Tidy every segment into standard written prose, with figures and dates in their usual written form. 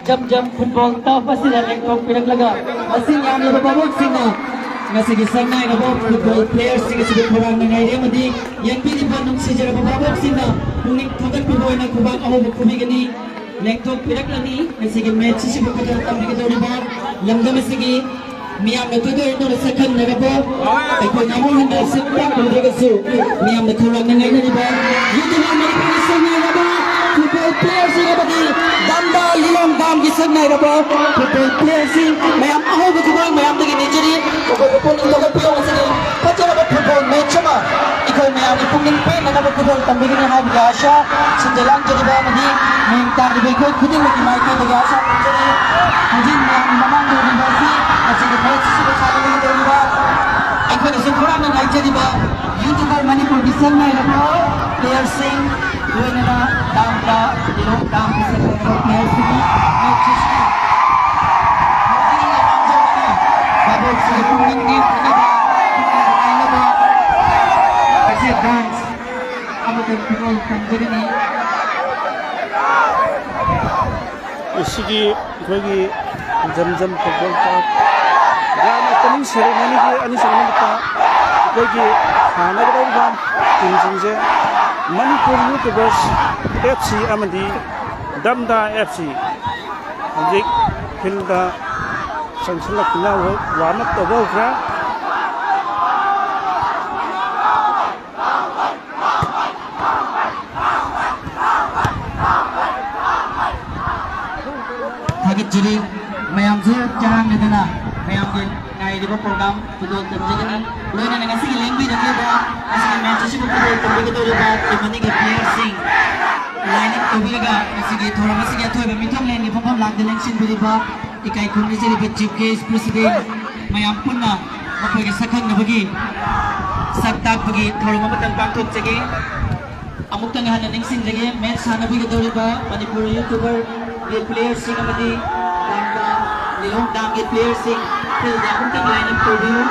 jam jam football tau pasti dah lekong pirak laga. Masih yang ni babak sini. Masih kisah naik babak football players sini sebut orang mengai dia mesti yang pilih bandung sejarah babak sini. Mungkin tugas pemain nak kubang awal berkubi gini. Lekong pirak lagi. Masih kisah match sebut kita tampil kita orang lamda masih kisah. Miam na tudo ito na second na po. Ay po namun hindi sepak kung kasi miam na kurang na ngayon ba. Yung mga manipulisyon na ba. Football players sila ba di danda limang dam gisag na ba. Football players miam ako ba kubang miam na ginijiri. Kung ito ka piyo kasi patya na ba football match ba. Ikaw miam ipungin pa na ba football tambigin na habi siya. Sandalang jadi ba madi miam tari ba ko kudin magimay ka ba siya. Kudin miam mamang do di ba si masih match sudah kali ini terliba. Aku nak sempurna dengan jadi bah. YouTuber Manipur bisang na ito. Player sing, dua na down ka, dilong down bisang na ito. Player sing, matches ni. Hindi na manjang na. Babog sa kuning game na ba? Ano ba? Kasi dance. Amo ng people kanjiri ni. Isigi kogi jam football park. Gana opening ceremony ke ani sana kita kogi khana ka ba team singse Manipur YouTubers FC amadi Damda FC jik filda sansalak na warm up to ba Hagit jadi mayam je jangan nedana mayam ke ngai di program football terjadi ni loh ni dengan segi language dan dia asal match sih football terjadi tu dia mana ke player sing line up tu dia segi थोड़ा masih dia tu bemitong lane ni pun lag the election beri ba ikai kun ni jadi chief case president mayam pun na apa ke sakang na bagi saktak bagi थोड़ा mamatang pangkot jadi amuk tengah na ningsin lagi match sana bagi tu dia Manipur YouTuber ये player Singh मधी Danga निलों Dange player Singh फिर दांगों तक line up कर दियो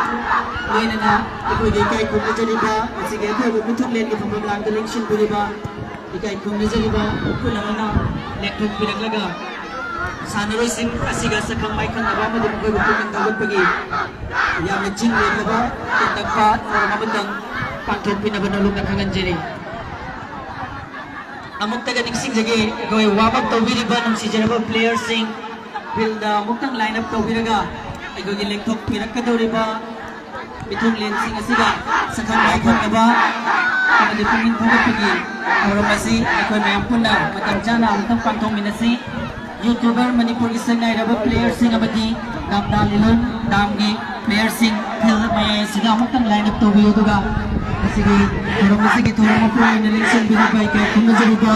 लोई ना eco इकाई कुम्भ जरीबा इसी के तो मिथुन लेन के फंबम लांग दलेक्शन बुरीबा इकाई कुम्भ जरीबा कुल नमना लेक्टुक पिरक लगा सानरोई सिंह असीगा सकम माइकन नबा मधी मुझे बुकिंग दावत पगी या मचिंग लेन लगा तंपा और मबतंग पांचों पिना बनलुंग नखांगन जरी amuk taga niksing jagi goy wabak tawiri ba nung si Jeraba player sing build amuk tang lineup tawiraga ay goy lektok pirak ka dawri ba mitong len sing asiga sakang maikon na ba amadi pungin pungin pagi oro masi akoy mayampun na matamjana amutang pantong minasi YouTuber Manipur isang na Jeraba player sing amadi damda lilon damgi player sing phil may siga amuk tang lineup tawiraga sige orang masih gitu orang apa yang election bila baik kamu jadi ba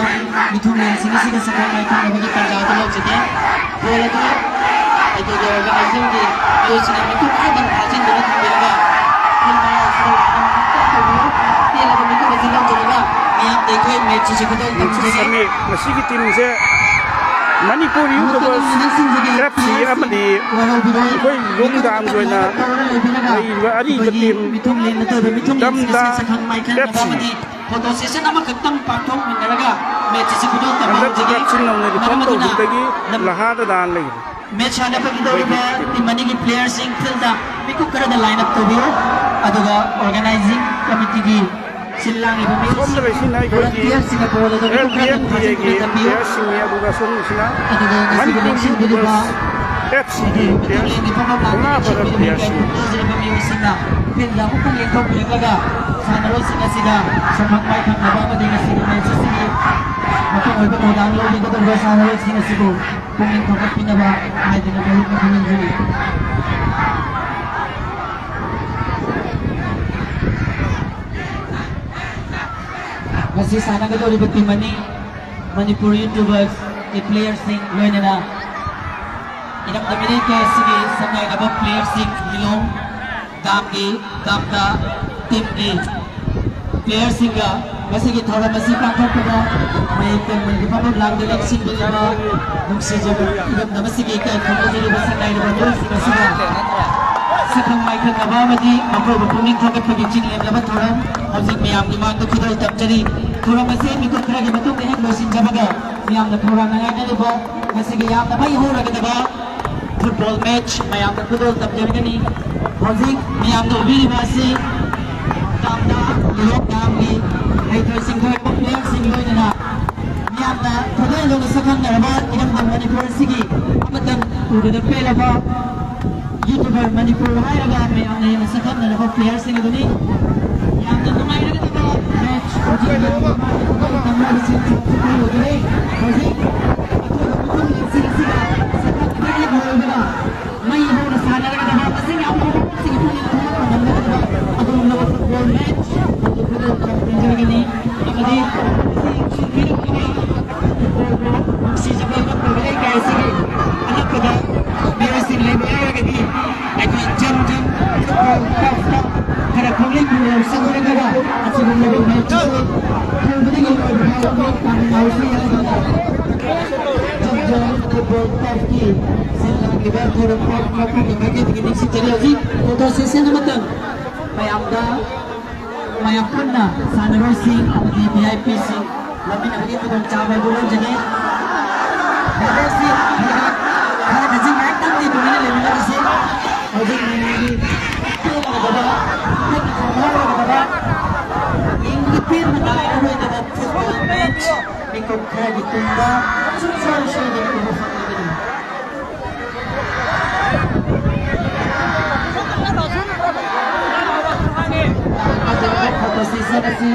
itu election sih kan sekarang itu bagi penjahat loh jadi boleh tu itu jaga aja di election itu ada hasil dari mereka ini dia lagi itu hasil dari mereka yang dekho match sih kita kami masih di tim saya Manipur YouTubers FC amadi koi long dam joina ari tim Damda FC foto session nama ketang patong meneraga match sih kudo tamang jadi chunong na foto hutagi lahada dan lagi match ada pagi dulu ba timani ki player sing filda miku kara the lineup to bio aduga organizing committee ki silang ibu mi som na sina ko ki Singapore do LPM ki player sing ya aduga som sina Manipur YouTubers FC players mga para players Pinla ko kung ito pinaglaga sana rin sila sa magmay kang nabamadi na sila may sasili matungol ko lang lobby ko doon sana rin sila siguro kung ito ka pinaba ay dinabalik na pinaglaga kasi sana ka doon ibig timani Manipur YouTubers i-players sing learn na inap na minit kaya sige sa mga abang players sing Hilong Damgi, Damda, Team A players sing ka kasi gitara masipang ka pa may pang lang dalang single ba nung si Jabar inap na masige ka kung hindi ba sa kayo ba doon sila sa kang may kang nabamadi ako bapuming kagat pag-iching lang labat orang housing mayam ni mga tukidol tapjari kurang masih mikot keragi betul dengan dosin jabaga yang nak kurang dengan ada ba masih yang nak bayi hura kita ba football match mayam nak betul tak jadi ni housing mayam nak bini masih tamda lok kami hai tu singgah player singgah ni na mayam nak pada yang nak sekarang nak ba idam dan Manipur sigi amatang udah pela ba YouTuber Manipur hai raga mayam nak yang sekarang nak ba player singgah ni yang nak main kita ba match mayapun na sana racing di VIP sing lebih nak begitu don cabai dulu jadi racing kalau kasi naik tam di dunia lebih lagi sih jadi ini itu lah baba kita semua baba ini pin menai dulu dengan football match ikut kira ditunda susah sih di kubur ini posisi nasi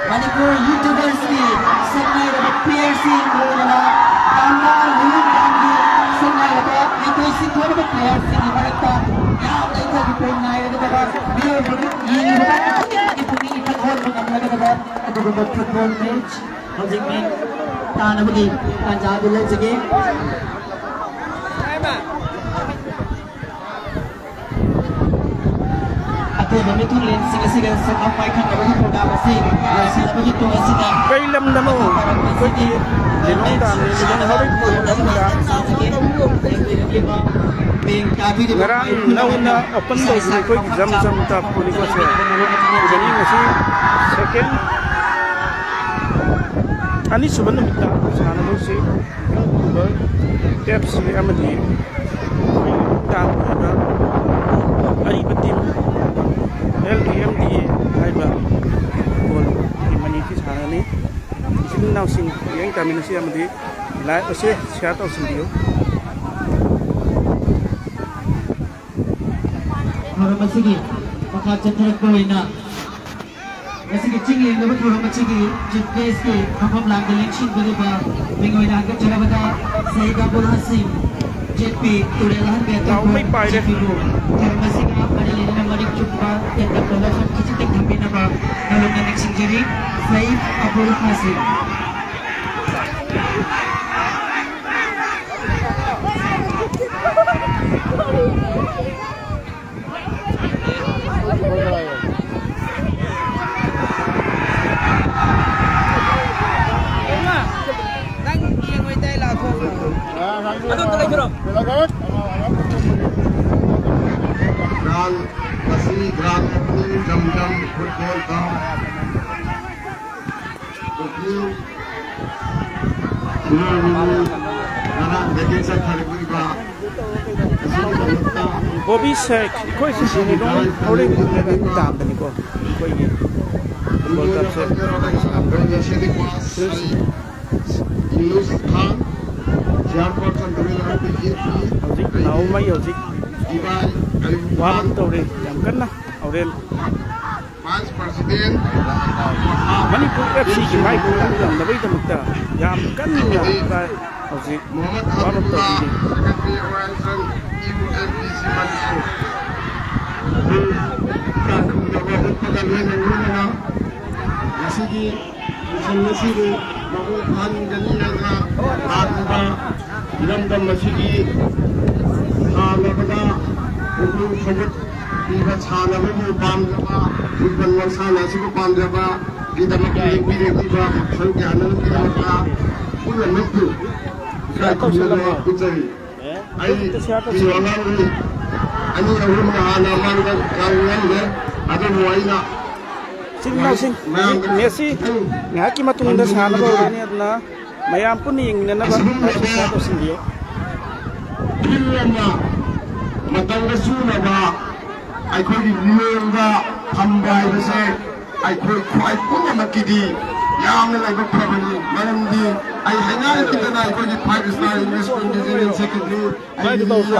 Manipur YouTubers ni sengai dapat piercing bola tangga lulus tanggi sengai dapat itu situ dapat piercing mereka yang mereka dipengai dapat dia ini dapat dipungi ikat hor mengambil dapat ada dapat football match housing ni tanah bagi panjang dulu lagi Begitu len siga sa kamay kan na begitu na kasi sila begitu sila kailam na mo pwede linong dami nilang harit mo ngarang nauna open daw ni ko jam tap ko ni ko siya gani masih second ani suban bita sana mo si tips ni amadi tap na ari patim LMDA haiba bol imani ki sana ni sing naw sing yang kami nasi amadi la ose share taw sing dio orang masigi maka cetrek ko ina masigi chingi lebat orang masigi jitnes ke kapam lang galing shin bagi ba bingoy na agad cara bada sahiga bol hasim JP turelah betul may pai de orang masigi ada lena marik jumpa yang berproduction kicitek hampi na ba nalong na next injury Saif Abdul Hasim Grand jam-jam football ka Bobby Sek ko si sini dong oleh dengan tam tadi ko ini bol tap se terus Yunus Khan chairperson Tamil Nadu JP, hꯧzik nấu mấy houzik Ibai quá Ayuban, tàu đi giảm cân na Auren Vice President, Manipur FC ki mai ko lang da bai da mutta giảm cân na ka houzik Muhammad quá tàu Habibullah, đi Secretary Oranson, UMPC Manipur. Masigi, Masigi, Mabuhan Ganinaga, Aguba, Ilamdam Masigi, Alabada, Ubu Fagut, Iba Chanabu, Bamjaba, Uban Masana, Sibu Bamjaba, Gidamaki, Bidiba, Sankyana, Gidamaka, Ulan Nuku, Kakumala, Kutari. I Yolari, Ani Aruma, Anamanga, Kawana, Adamuaina. sing lau sing Messi ngaki matung da sana ba Auren adna mayam pun ing na ba sa to sing dio Pilama, Matanga Sunaba, I could remember Pambai the say, I could quite put a Makidi, Yam like a probably, Mandy, I hang out in the night for the 5-star English in secondary, I did also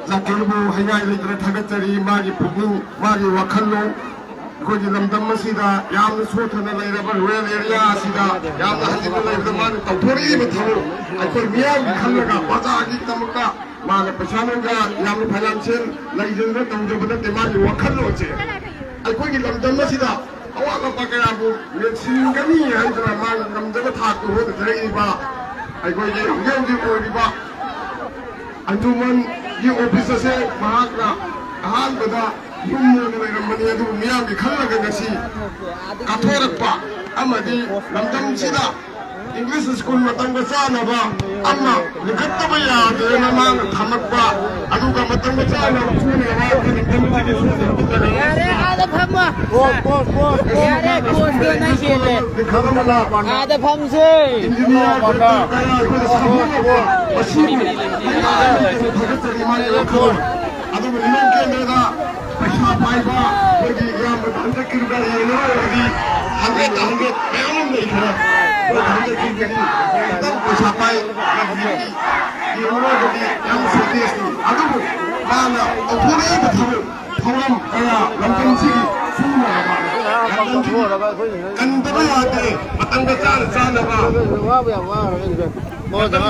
Zakibu, Hangai, Tagatari, Mari Pugu, Mari Wakano. Because the Damasida, Yam Sotan, real area, Sida, Yam the man, Tori, I could be out, Kanaga, Baza, Tamuka, Mala Pachanaga, Yam Financial, Legend, the man, Wakano. I could get them Damasida, Awaka Pakabu, let's see Gani, and the man from the Taku, the Riba. I could get Riba. And to one, you officers say, Mahakra, Ahanbada. Mani adu miyam di khalaga ngasi kathorakpa amadi lamdam sida English school matanga chana ba amma likattaba yade na man thamakpa aduga matanga chana chune ba yare ada phamma yare course ke na khele ada pham se aduga liman kendra Pasha Paiba, Bagi Yam, Hunter Kirga, Hundred, Mayan Maker, Hunter Kirga, Pasha Pai, you know the young cities, Adu, Mana, Opuri, the Tom, London City, and the Bayade, Matanga Sanaba. More than I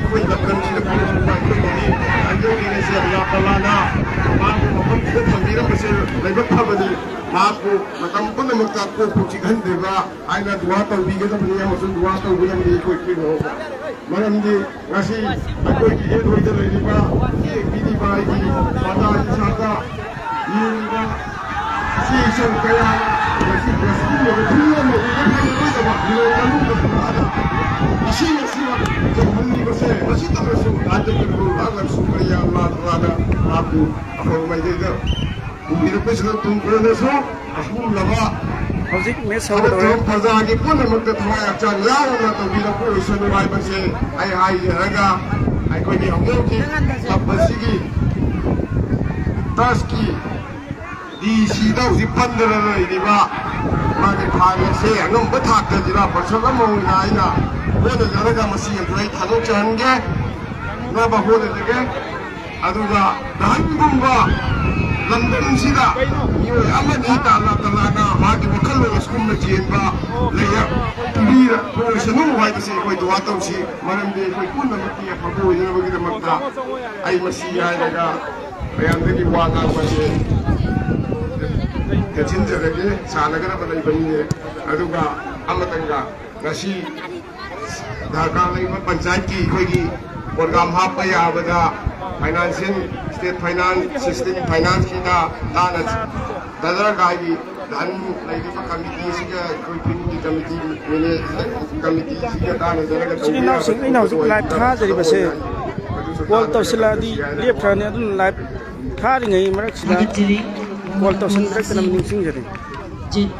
quit the country, the country, and you said, Yapalana, like a poverty, Marco, Matampunamaka, Puchikandeva, I got water, we get up in the Amazon water, we have the equipment over. Maramdi, Rashi, I go to get with the Riva, Pidibai, Mata, Sata, Yuga, Season Kaya. houzik mes sau rồi Pazagi punamagta thaya chan yauna to bila ko isanu ai base ai raga ai ko ni homoki tapasigi taski di sida usi pandara ni ba mane phale se angam bathak da jira pasala mo na ina wona jaraga masi employee thalo change na ba hole lege aduga dangumba London sida you amadi ta la talaga magi wakalo skum na jenba leya tubira ko sanu wai se ko duwa to si maram de ko kunna mati ya pabo ya bagi da makta ai masi ya daga bayan de wa ga ba se ke jinjare sanaga ba dai bani ne aduga amatanga ngasi dhaka lai panchayat ki khoi program hapa ya bada financial state finance system finance ki da dana dadara gai dan lai ki committee siga koi pin ki committee mene committee siga dana dana ka sini nau sing nau sing live tha jari ba se wal to sila di liep tha ne adun live tha ri ngai marak sila wal to sen rek nam ning sing jari JP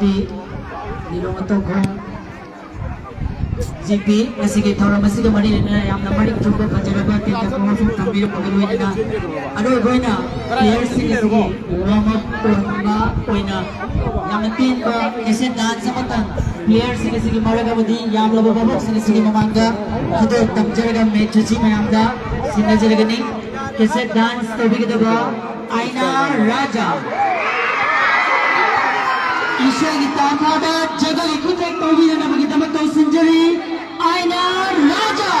Nilong Atong ꯍꯧꯖꯤꯛꯇꯤ ꯉꯁꯤꯒꯤ ꯊꯧꯔꯝ ꯑꯁꯤꯒ ꯃꯔꯤ ꯂꯩꯅꯅ ꯌꯥꯝꯅ ꯃꯔꯤꯛ ꯆꯨꯝꯕ ꯐꯖꯔꯕ ꯇꯦꯟꯇꯛꯄ ꯋꯥꯐꯝ ꯊꯝꯕꯤꯔꯛꯄꯒ ꯂꯣꯏꯅꯅ ꯑꯔꯣꯏꯕ ꯑꯣꯏꯅ ꯄ꯭ꯂꯦꯌꯔꯁꯤꯡ ꯑꯁꯤꯒꯤ ꯋꯥꯔꯝ ꯑꯞ ꯇꯧꯍꯟꯕ ꯑꯣꯏꯅ ꯌꯥꯝꯅ ꯇꯦꯟꯕ ꯀꯦꯁꯦꯠ ꯗꯥꯟꯁ ꯑꯃꯇꯪ ꯄ꯭ꯂꯦꯌꯔꯁꯤꯡ ꯑꯁꯤꯒꯤ ꯃꯔꯛ ꯌꯥꯝꯂꯕ ꯚꯥꯕꯣꯛꯁꯤꯡ ꯑꯁꯤꯒꯤ ꯃꯃꯥꯡꯗ ꯈꯨꯗꯣꯜ ꯇꯝꯖꯔꯒ ꯃꯦꯠꯆ ꯑꯁꯤ ꯃꯌꯥꯝꯗ ꯁꯤꯟꯅꯖꯔꯒꯅꯤ ꯀꯦꯁꯦꯠ ꯗꯥꯟꯁ ꯇꯧꯕꯤꯒꯗꯕ ꯑꯥꯏꯅꯥ ꯔꯥꯖꯥ ꯏꯁꯩꯒꯤ ꯇꯥꯟꯅꯕ ꯖꯒꯒꯤ ꯈꯨꯠꯊꯦꯛ ꯇꯧꯕꯤꯅꯅꯕꯒꯤꯗꯃꯛ ꯇꯧꯁꯤꯟꯖꯔꯤ ꯑꯥꯏꯅꯥ Raja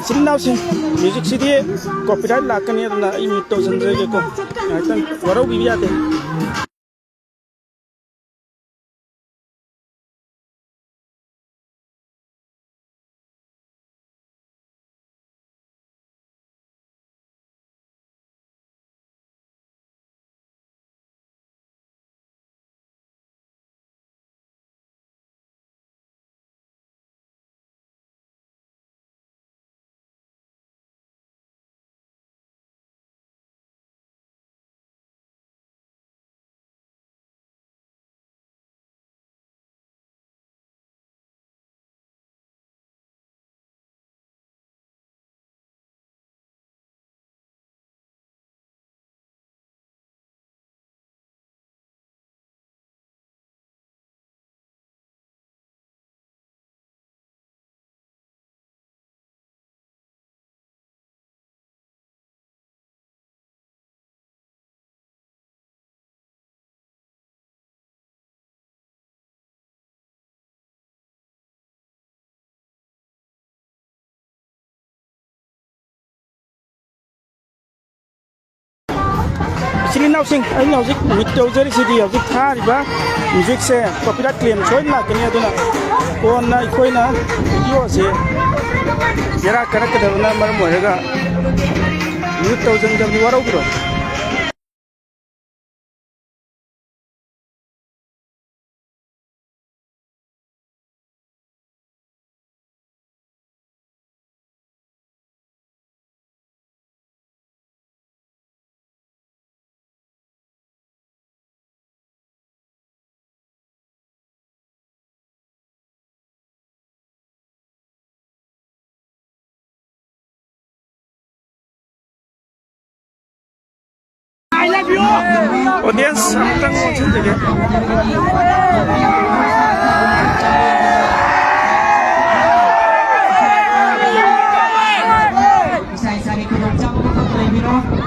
Sinausin music city copyright lakani aduna I mute to sanjay ko aitan warau bi ate Sinausin ai music mute to jari city music thariba music se copyright claim choi lakani aduna konna ikoina video se jara karak kadana mar moraga mute to jam warau bro audience amtang watching jage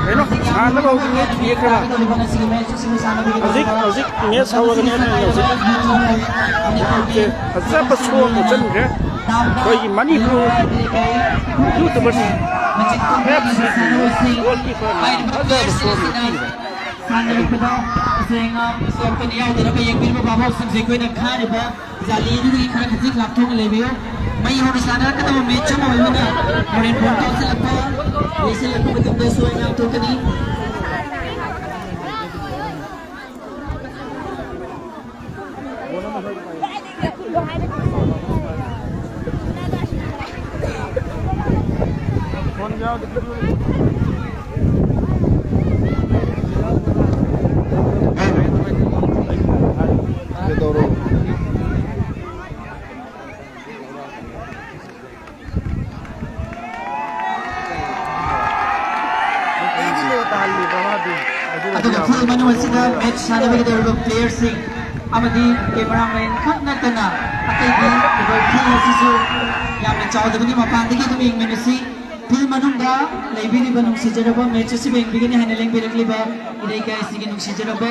hello ana ba ugi ye kra azik me sawagane azik ke azab so mo chen ge koi manipur youtubers goalkeeper azab so Sanadipado Senga Sokani Yadana Yakin Babo Simsequin and Kaniba Zali Karatik Laptong Levio May Horisana Kato Mitcham Marine Porto Salapa we select with the swing out tokeni full manu asina match sanabagi dorba players sing amadi cameraman khakna tana atai bi table 3 asisu yamna chawdabani mapandagi dum yengmenasi film मनुंगा लेबिनी बनung सिजरबा match से बेंग बिगनि हाने लेंग बेरकलिबा इदai kai sigi nung सिजरबा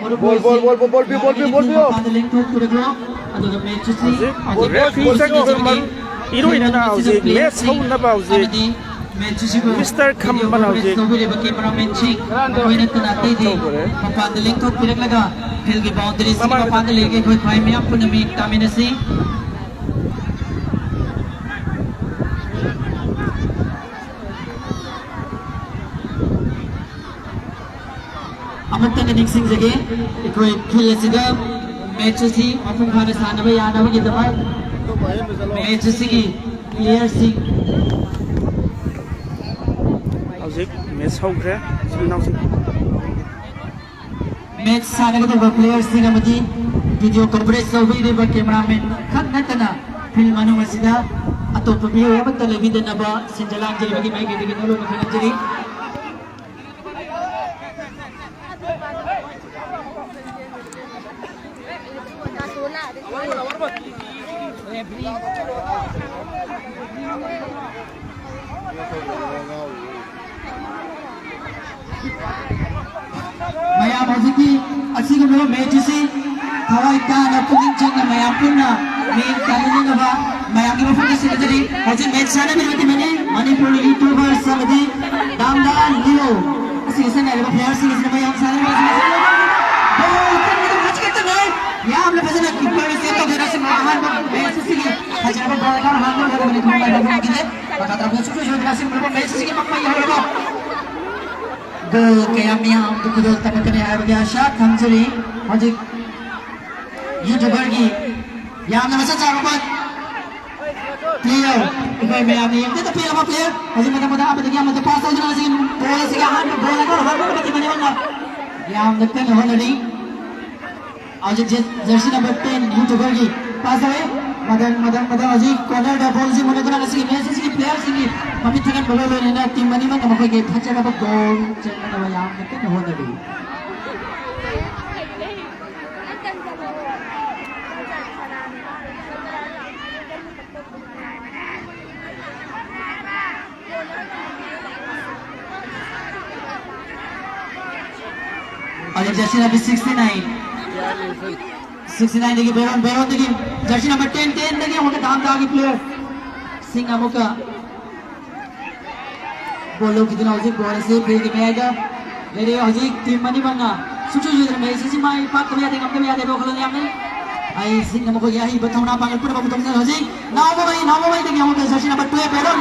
मोर Ball, ball, ball, ball, ball, ball, ball. पाद लेंग थोक पुरगलो अदुगा मैच से 이로인나 아우지 매스 하운나 바우지 Mr. Kambal hauji cameraman ching koina tana te di papan de link thok pirak laga field ki boundary se papan de leke koi phai me apna me tamina se amata ne sing jage koi khil siga match si apun khane sanaba yana ba gidama match si player si 아직 매스 하우그래 신나우지 match साने के players सिंग मदी video coverage सौबी रे cameraman खन्नतना film मनु मसिदा अतोप बियो यमत लेबिदे नबा सिंजलांग जेरी बगी माइक दिगे नलो नखन जेरी Maya Moziki, asing mo medyo si Hawaii ka na puminchang na Maya Puna, may kanina na ba? Maya ki mo po kasi nadali, kasi medyo sana may natin Manipur YouTuber sa madi, Damdaan Lilo. Kasi kasi na, iba players kasi na Maya sana may sinasalo. Oh, kami na kasi kita na. Yam na kasi na keeper siya to dira sa mahan mo. Medyo sige, kasi na ba bola ka hanggang na naman kung may bagong kita. Pagkatrap na susunod kasi mo medyo sige magpayaw mo. Goal kaya miya ang tukudol tapat ka niya ay shot hamzuri hajik YouTuber ki yam na masa charupat player ikay may am niyam dito player player hajik mata apa lagi mata pass ho jana sige bola sige han bola ko har ko bati mane wala yam nakkan ho nadi hajik jersey number 10 YouTuber ki pass away madan hajik corner da ball si mone kona sige messi sige player sige kami tekan bola lo na team mani man mo ke thacha ka goal chen na yam nakkan ho nadi और Jersey number 69 देखिए Barron देखिए Jersey number 10 देखिए उनके दाम दागी player Singh अमुका बोलो कितना उसे बॉल से फेंक में आएगा रेडी हजी टीम मनी बनना सुचु जुदर में इसी माई पाक कमी आते कम कमी आते बोखलो नहीं हमने आई सिंह अमुका यही बताऊना पागल पूरा बाबू तुमने हजी नाव भाई देखिए उनके Jersey number 2 Barron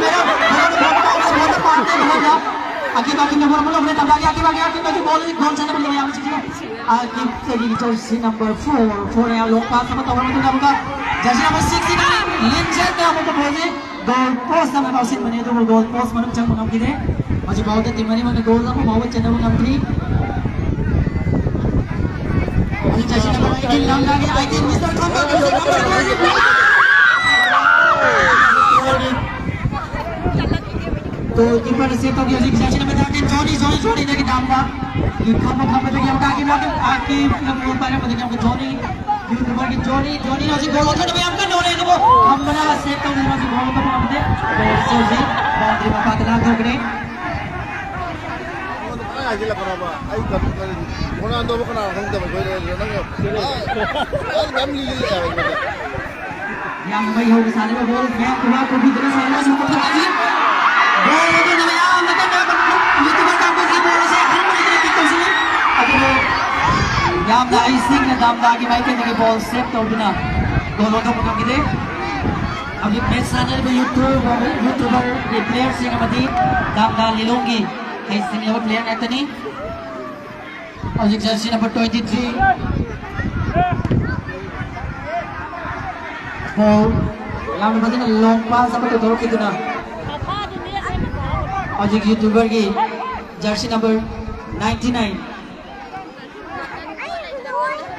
Aki bagi nomor belum boleh tambah lagi aki bagi bola gol sana belum yang sini aki lagi jersey number 4 yang lompat sama tahu orang tu nak buka jersey number 69 Linjen dah mau boleh goal post sama kau sin mana tu goal post mana macam mana kita masih bawa ke tim mana goal sama bawa channel mana kiri ini jersey number 18 nam lagi I think Mr. Kambal तो keeper से तो ये situation में जाके Johnny देखिए दामदा ये खम्बा देखिए हम आगे आके गोल पारे में देखिए हमको जॉनी यूट्यूबर की जॉनी हजी गोल होता है हमका नोले वो हम बना सेव तो हजी गोल को हम दे तो से बाउंड्री में पातला ठोकरे Ay sila para ba ay kung ano ba kana hang da ba ay gamli yang भाई हो साले में बॉल मैं पूरा को भी तरह साला से पकड़ ली बॉल तो नहीं आया मतलब यूट्यूबर का को की बॉल से हम इधर की कोशिश अब वो याम दा आइसिंग ने दाम दा की भाई के देखिए बॉल सेव तो बिना गोलों का पकड़ के अब ये मैच साने में यूट्यूबर ये प्लेयर से का मती दाम दा ले लूंगी आइसिंग लेवल प्लेयर नहीं और Jersey number 23 ball yang berarti lompat sampai ke dorong itu na और यूट्यूबर की Jersey number 99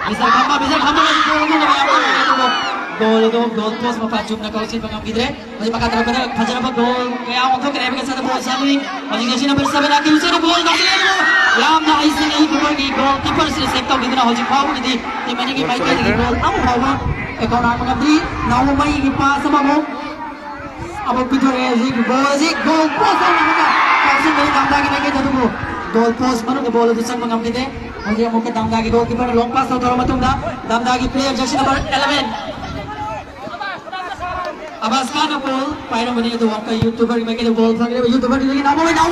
bisa khamba goal post mapacum na kausin pangam gidre masih pakai terus pada fajar apa goal kayak waktu kena pakai satu bola satu और Jersey number 7 आके उसे गोल कर दिया याम ना इसी YouTuber की गोल कीपर से सेक्टर कितना हो जिपाओ की टीम मैंने की बाइक की गोल अब होगा एक और आठ मंत्री नाउ मई की पास अब वो abang pitore zik goal post namuka kasi may damdagi may kita tubo goal post manu ke bola dusang mangam kite handi amuka damdagi goalkeeper long pass toro matungda damdagi player jersey number 11 Abbas Khan ball paira mani itu waka youtuber may kita ball phagre youtuber lagi namo may goal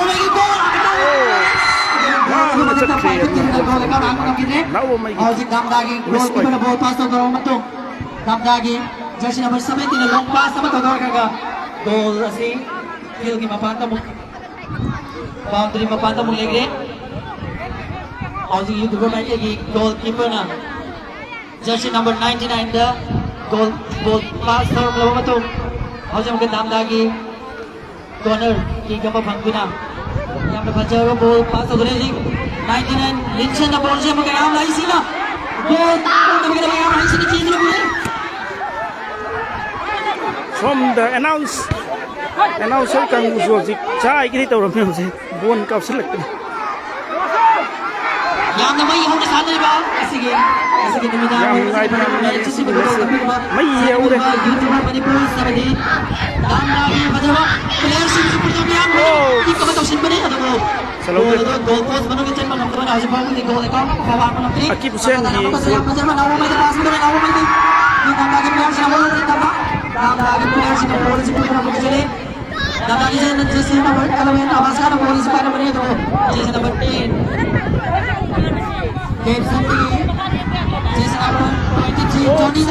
goalkeeper ball pass toro matung damdagi jersey number 17 long pass sama todor kaga goal asi field ki mapanta mo boundary mapanta mo legre Aussie YouTuber mai ki goalkeeper na jersey number 99 the goal pass todor labo mato Aussie mo dam dagi corner ki gapa bhanguna yam na bajaro ball pass todor ji 99 Linchen na ball je mo kaya lai sina goal na mo kaya lai sina chi ni from the announcer kan usul chai ki tawra me se bon ka select yang namai hong ke sana ba asige nimida mai ye ure YouTuber pani post sabadi damdagi bajaro player sin super champion ki ka bato sin bani ado goal post bano ke chen manam kamana aje bagu ni goal account bawa manam tri akib sen di bajaro nawo mai pass mo nawo mai ni damdagi player sin nawo damdagi player sin ball sin pura mo chele damdagi jersey number 11 Abbas Khan ball sin paira bani ado jersey number 10 Gibson jersey number 23 Johnny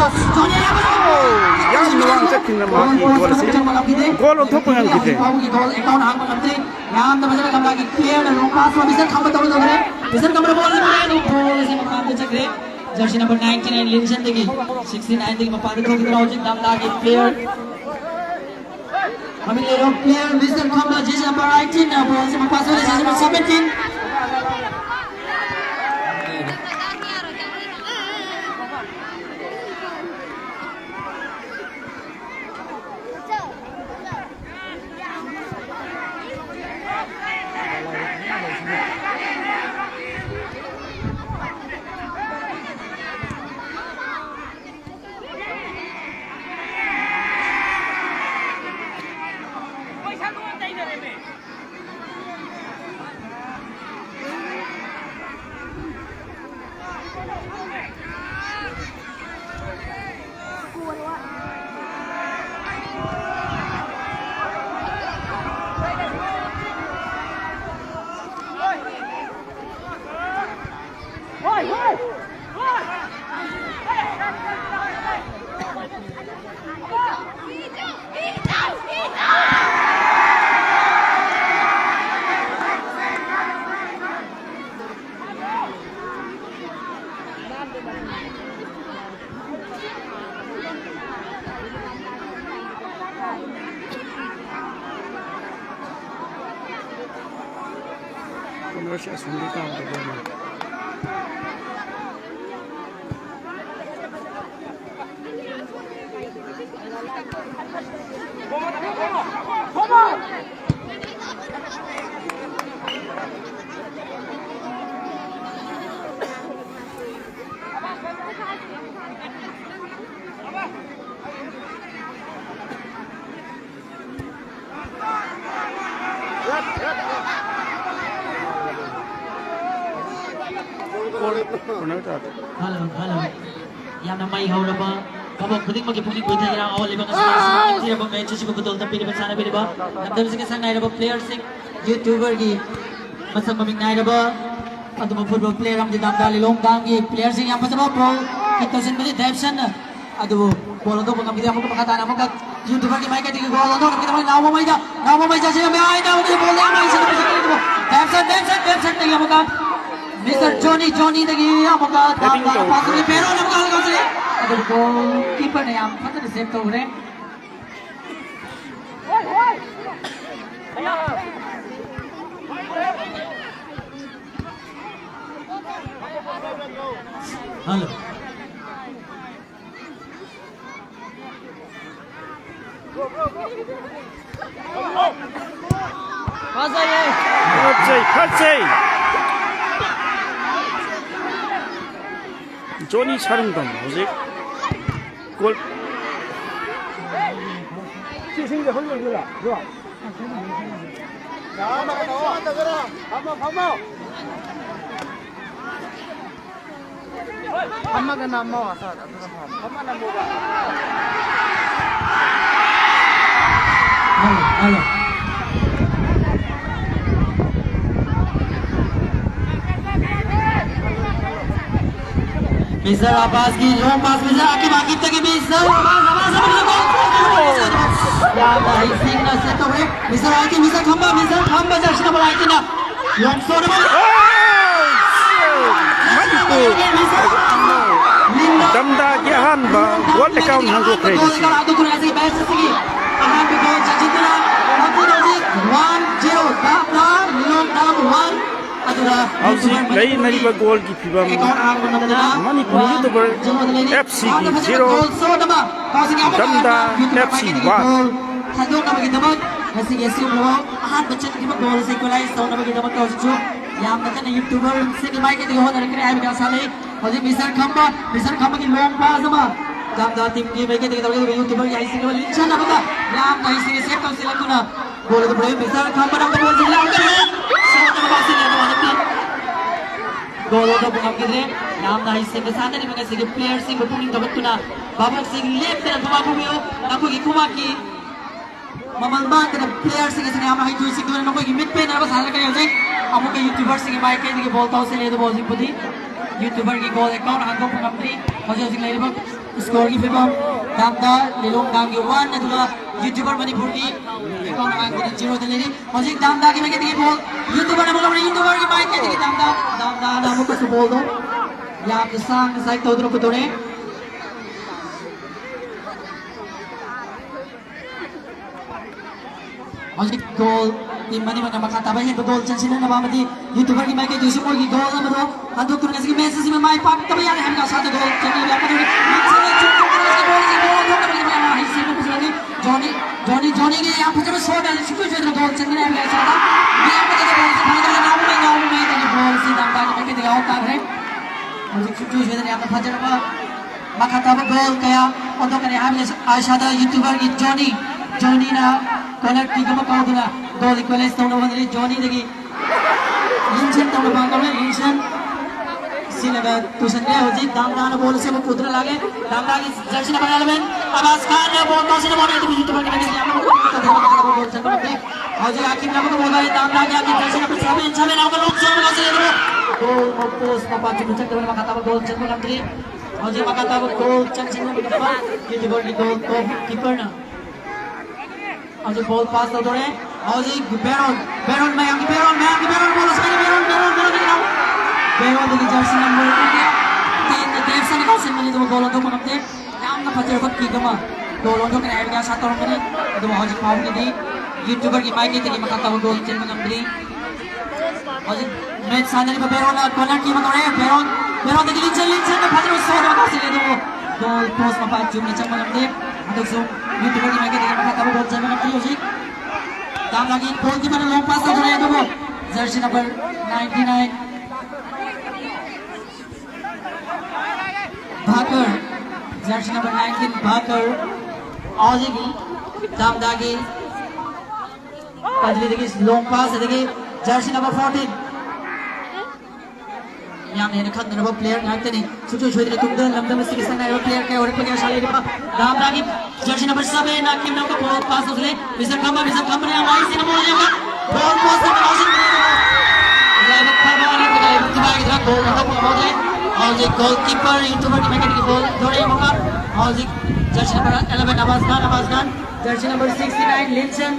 yang nuang cekin nama gol si gol untuk pengang kita goal account hang manam tri yam da bajara kamla ki player na long pass ma bisan khamba tawlo dogre bisan kamra ball ni ball se makam de chakre jersey number 99 Linchen degi 69 degi mapadu ko kitra ojik dam lagi player hami lero player bisan kamla jersey number 18 na ball se mapaso jersey number 17 Masih asumsi tahu bagaimana. Halo. Yang namai hauraba kabok khuding magi puni goitha jara awal lebang asma tira bang match ko betul tapi di sana beri ba namdam sing sang naira ba player sing YouTuber gi masam maming naira ba adu football player am jidam dali long gang gi player sing yang pasaba pro kita sin beri Debson adu bola do bang bidi amuk pakata amuk YouTuber gi mai ka tig bola do kita mai nawo mai ja sing mai na adu bola mai sing Debson tig amuk Mr. Johnny lagi amuka damdagi pasuri pero amuka algosri adu goalkeeper ne am patna save tawre Halo Katsai Johnny 차림동 뭐지? 골 엄마가 나 먹어서 엄마나 먹어. Halo. Mr. Abbas की long pass Mr. Akib तक Mr. Abbas या भाई सिंह ना set हो गए Mr. Akib Mr. खंबा Jersey number 18 ना long shot Damda ki ahanba World account hanggo kay goal का आदो कुछ ऐसे बैठ सकी अहान पे गोल जीतना अबू नजीक 1-0 दापला long down 1 अदुरा Hausi lay nariba goal ki phibam Manipur YouTuber FC ki 0 Damda FC 1 Hadong na magidamot kasi yes yung mo ahan bachan ki goal sa equalize so na magidamot ka sa yam na na YouTuber single mic ke ho na kare ay biga sale hoji Mr. Khamba ki long pass ma damda team ki mai ke de YouTuber ya single lincha na baga yam na isi set ka sila tuna goal to play Mr. Khamba na goal sila so na ba sila na ni goal to bungam kidre yam na isi ke sana ni mga sige player sing puning dapat tuna babak sing left na tumago mo ako gi kumaki mamalban ka player sing sing amra hi sing na ko gi mid pe na ba sala ka yau अमुक YouTuber से mic के दिखे बोलता हूँ से ले तो बोल सिंह पुदी यूट्यूबर की कॉल अकाउंट हाथों पर कंपनी मजे सिंह ले लो स्कोर की फिल्म दामदा ले लो काम के 1 ने दूसरा यूट्यूबर मणिपुर की अकाउंट हाथ को 0 दे लेनी मजे दामदा की माइक के दिखे बोल यूट्यूबर ने बोला यूट्यूबर की माइक के दिखे दामदा ना अमुक से बोल दो या आप सांग साइड तो उधर को तोड़े मजे गोल team mani mana makataba hin goal chansin na ba mati YouTuber ki mai ke juice mo ki goal na mo anduk turne se message me mai pap tabai yaar hamga sa goal chani ya pa ni se chuk turne se goal na ba hi se ko sani Johnny ke yaar pa shot है शुक्र जो goal chani na hamga sa ta मैं आप के goal से final नाम में तो goal से दाम का के दिखाओ का है मुझे शुक्र जो है आप फजर ba makataba goal kaya ondo kare hamga आशा YouTuber ki Johnny na connect की कम काउ दुना गोल इक्वलाइज तो ना बंदरी जॉनी देगी लिंचन तो ना बांगले लिंचन सिलेबा तुझे क्या हो जी दामदान बोल से वो कुदरा लागे दामदान की जर्सी ना बना लें आवाज खान ना बोल तो सिने बोले तो यूट्यूबर के मैंने यहाँ पर बोल सकते हैं और जी आखिर में आपको बोला है दामदान की आखिर जर्सी ना पर छबे ना आपको लोग जोर लगा से गोल पोस्ट का पांच मिनट तक मकाता वो गोल चल बंदरी और जी मकाता वो गोल चल सिने में कितना यूट्यूबर की गोल तो कीपर ना और जो बॉल पास तो दौड़े और जी बैरन में आगे बैरन बॉल उसके बैरन देखिए जर्सी नंबर 3 देव से निकाल से मिली तो गोल तो कौन अपने नाम ना पता है की कमा गोल तो कने आएगा 7 और मिली तो वहां जी पाव की दी यूट्यूबर की माइक के मकाता वो गोल चल नंबर 3 और जी मैच सामने पे बैरन कॉर्नर की मत बैरन देखिए लिंचन में पता है 100 का से ले दो गोल पोस्ट में पास जुमने चल नंबर अदक सो यूट्यूबर की माइक के मकाता वो गोल चल नंबर 3 जी दाम लगी गोल की मैंने लॉन्ग पास कर रहे हैं तो वो जर्सी नंबर 99 भाकर जर्सी नंबर 19 भाकर आजेगी दाम दागी अगली देखिए लॉन्ग पास है देखिए जर्सी नंबर 14 यहाँ ने खत नंबर प्लेयर नाते नहीं सुचो छोड़ दे तुम दे लंबे में से किसने नया प्लेयर के और प्लेयर शाले के दाम दागी जर्सी नंबर 7 ना किम नाम का बॉल पास उसले मिस्टर खंबा ने हमारी से बोल जाएगा बॉल पास में आउट लेवल खंबा ने बताया तुम्हारी तरह गोल हो जाए और ये गोलकीपर यूट्यूबर की मैकेनिक की बॉल दौड़े मौका और ये jersey number 11 Awaz Khan jersey number 69 लिंचन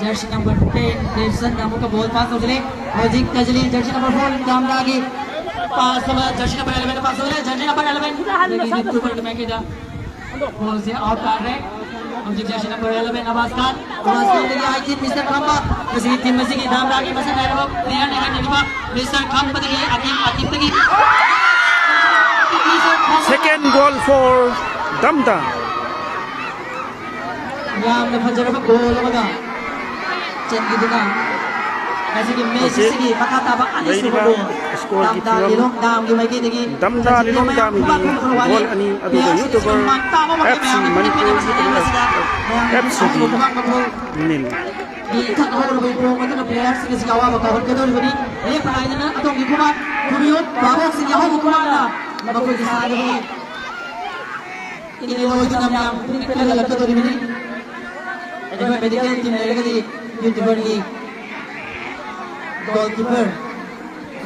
जर्सी नंबर 10 देवसन नामों का बॉल पास उसले और जी कजली जर्सी नंबर 4 दाम दागी पास हुआ जर्सी नंबर 11 पास हो गया जर्सी नंबर 11 यूट्यूबर की मैकेनिक बॉल से आउट कर रहे और जी जर्सी नंबर 11 आवाज खान देखिए आई थी मिस्टर खंबा किसी टीम में से की दाम दागी मसन है वो प्लेयर ने निभा मिस्टर खंबा देखिए आकिब देखिए Second goal for Damda. यहाँ ने फजर में गोल लगा चंद की दुकान ऐसे कि मैच से की पकाता बा अनिस को goal ki Damda thiam Lilong Dam ki mai ki degi Damda Lilong Dam ki goal ani aduga YouTuber FC Manipur FC nil di kan ho lo bai pro ma na players sing si kawa ba hon ke do ni le prai na atong ki kuma kuriot babok sing ho kuma na ba ko ki sa de ini lo itu nam pele la ka do ni ini ba medical team le ga di YouTuber ni goalkeeper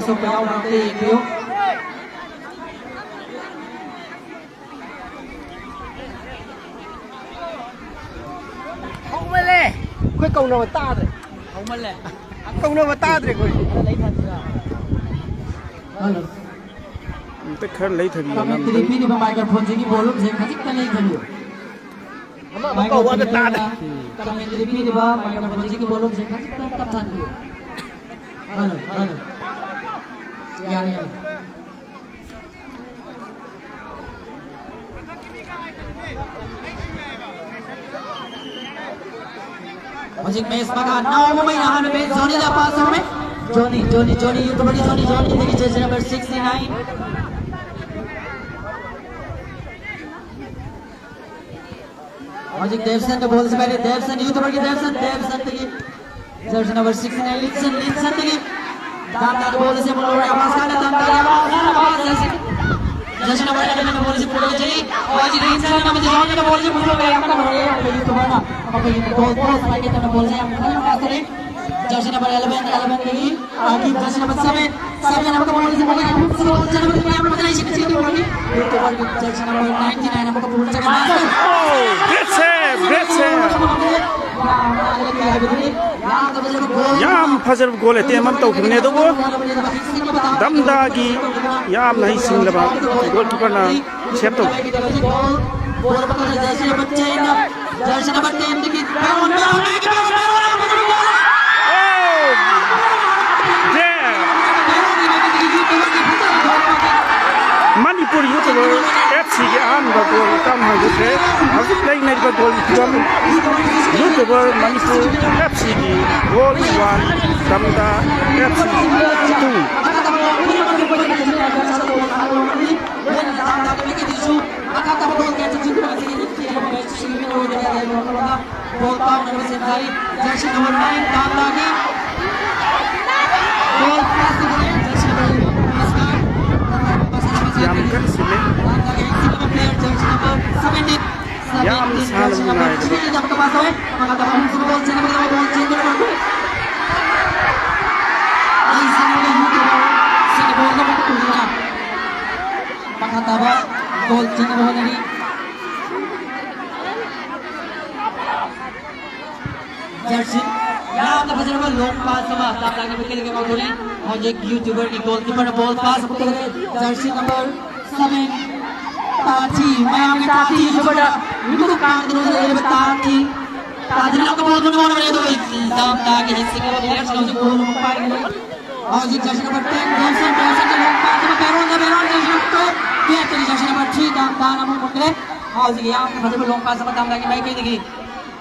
so pa yaw na te yo không lên lẹ quay cầu nào mà ta rồi không lên lẹ cầu nào mà ta rồi quay lấy thật chưa hello te khar lei thagi kami nam tripi di microphone sini volume saya kasih kan lagi kan mà cầu qua cái ta đấy kami tripi di microphone sini volume saya kasih kan kapan dulu hello hello ya ya Masih mes makan. Now mo may nahan mes Johnny la pass mo Johnny YouTuber ni Johnny देखिए jersey number 69 Magic Devson का ball से पहले Devson YouTuber की Devson देखिए jersey number 69 Linson देखिए दामदार ball से बोल रहा है पास करना दामदार पास jersey number 11 का बॉल से पूरा चाहिए और जी Linson का मुझे Johnny का बॉल से पूरा गया आपका हो गया YouTuber ना आपका ये बॉल स्ट्राइक करना बॉल से हम पास करें jersey number 11 देखिए आगे jersey number 7 नंबर का बॉल से बोल रहा है jersey number 3 आपको पता है किसी की बॉल YouTuber की jersey number 99 नंबर का पूरा जगह great save yam fajar goal te man to khne do damda gi yam nahi sing laba goalkeeper na set to jersey number 10 की Manipur YouTuber FC के आन बगोल काम है जिसे अब प्लेइंग नेट बगोल from YouTuber Manipur FC की goal 1 Damda FC 2 Yam kan sile Yam salah mengenai gol china bahwa dari jersey यहाँ का फजर में लॉन्ग पास sama tak lagi berkali ke mau ni और एक यूट्यूबर की गोलकीपर बॉल पास करते हैं जर्सी नंबर 7 ताजी मैं आगे ताजी YouTuber itu kan terus dari ताजी ताजी लोग बॉल को नहीं मार रहे तो दाम ताकि हिस्से के प्लेयर से उसे गोल पार कर और एक जर्सी नंबर 10 जॉनसन के लॉन्ग पास में पेरोन जर्सी नंबर ये तो जर्सी नंबर 3 दाम दाम हम पकड़े और यहाँ का फजर में लॉन्ग पास में दाम ताकि भाई कहीं देखिए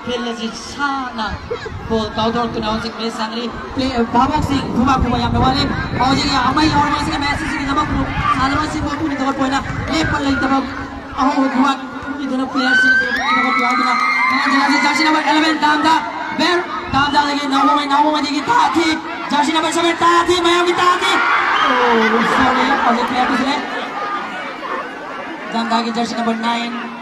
Pelasi sana bol kaudor tu naon sing mesangli play babak sing kuma yang mewale au jadi amai और में से मैसेज sing जब को साधारण से बॉल को दौड़ पोइना ले पर ले तब au kuma इधर प्लेयर sing तब को याद ना जल्दी जर्सी नंबर 11 दामदा लगे नौ में देखिए ताकि जर्सी नंबर 7 ताकि मैं अभी ताकि ओ सॉरी और एक प्लेयर दूसरे दामदा की जर्सी नंबर 9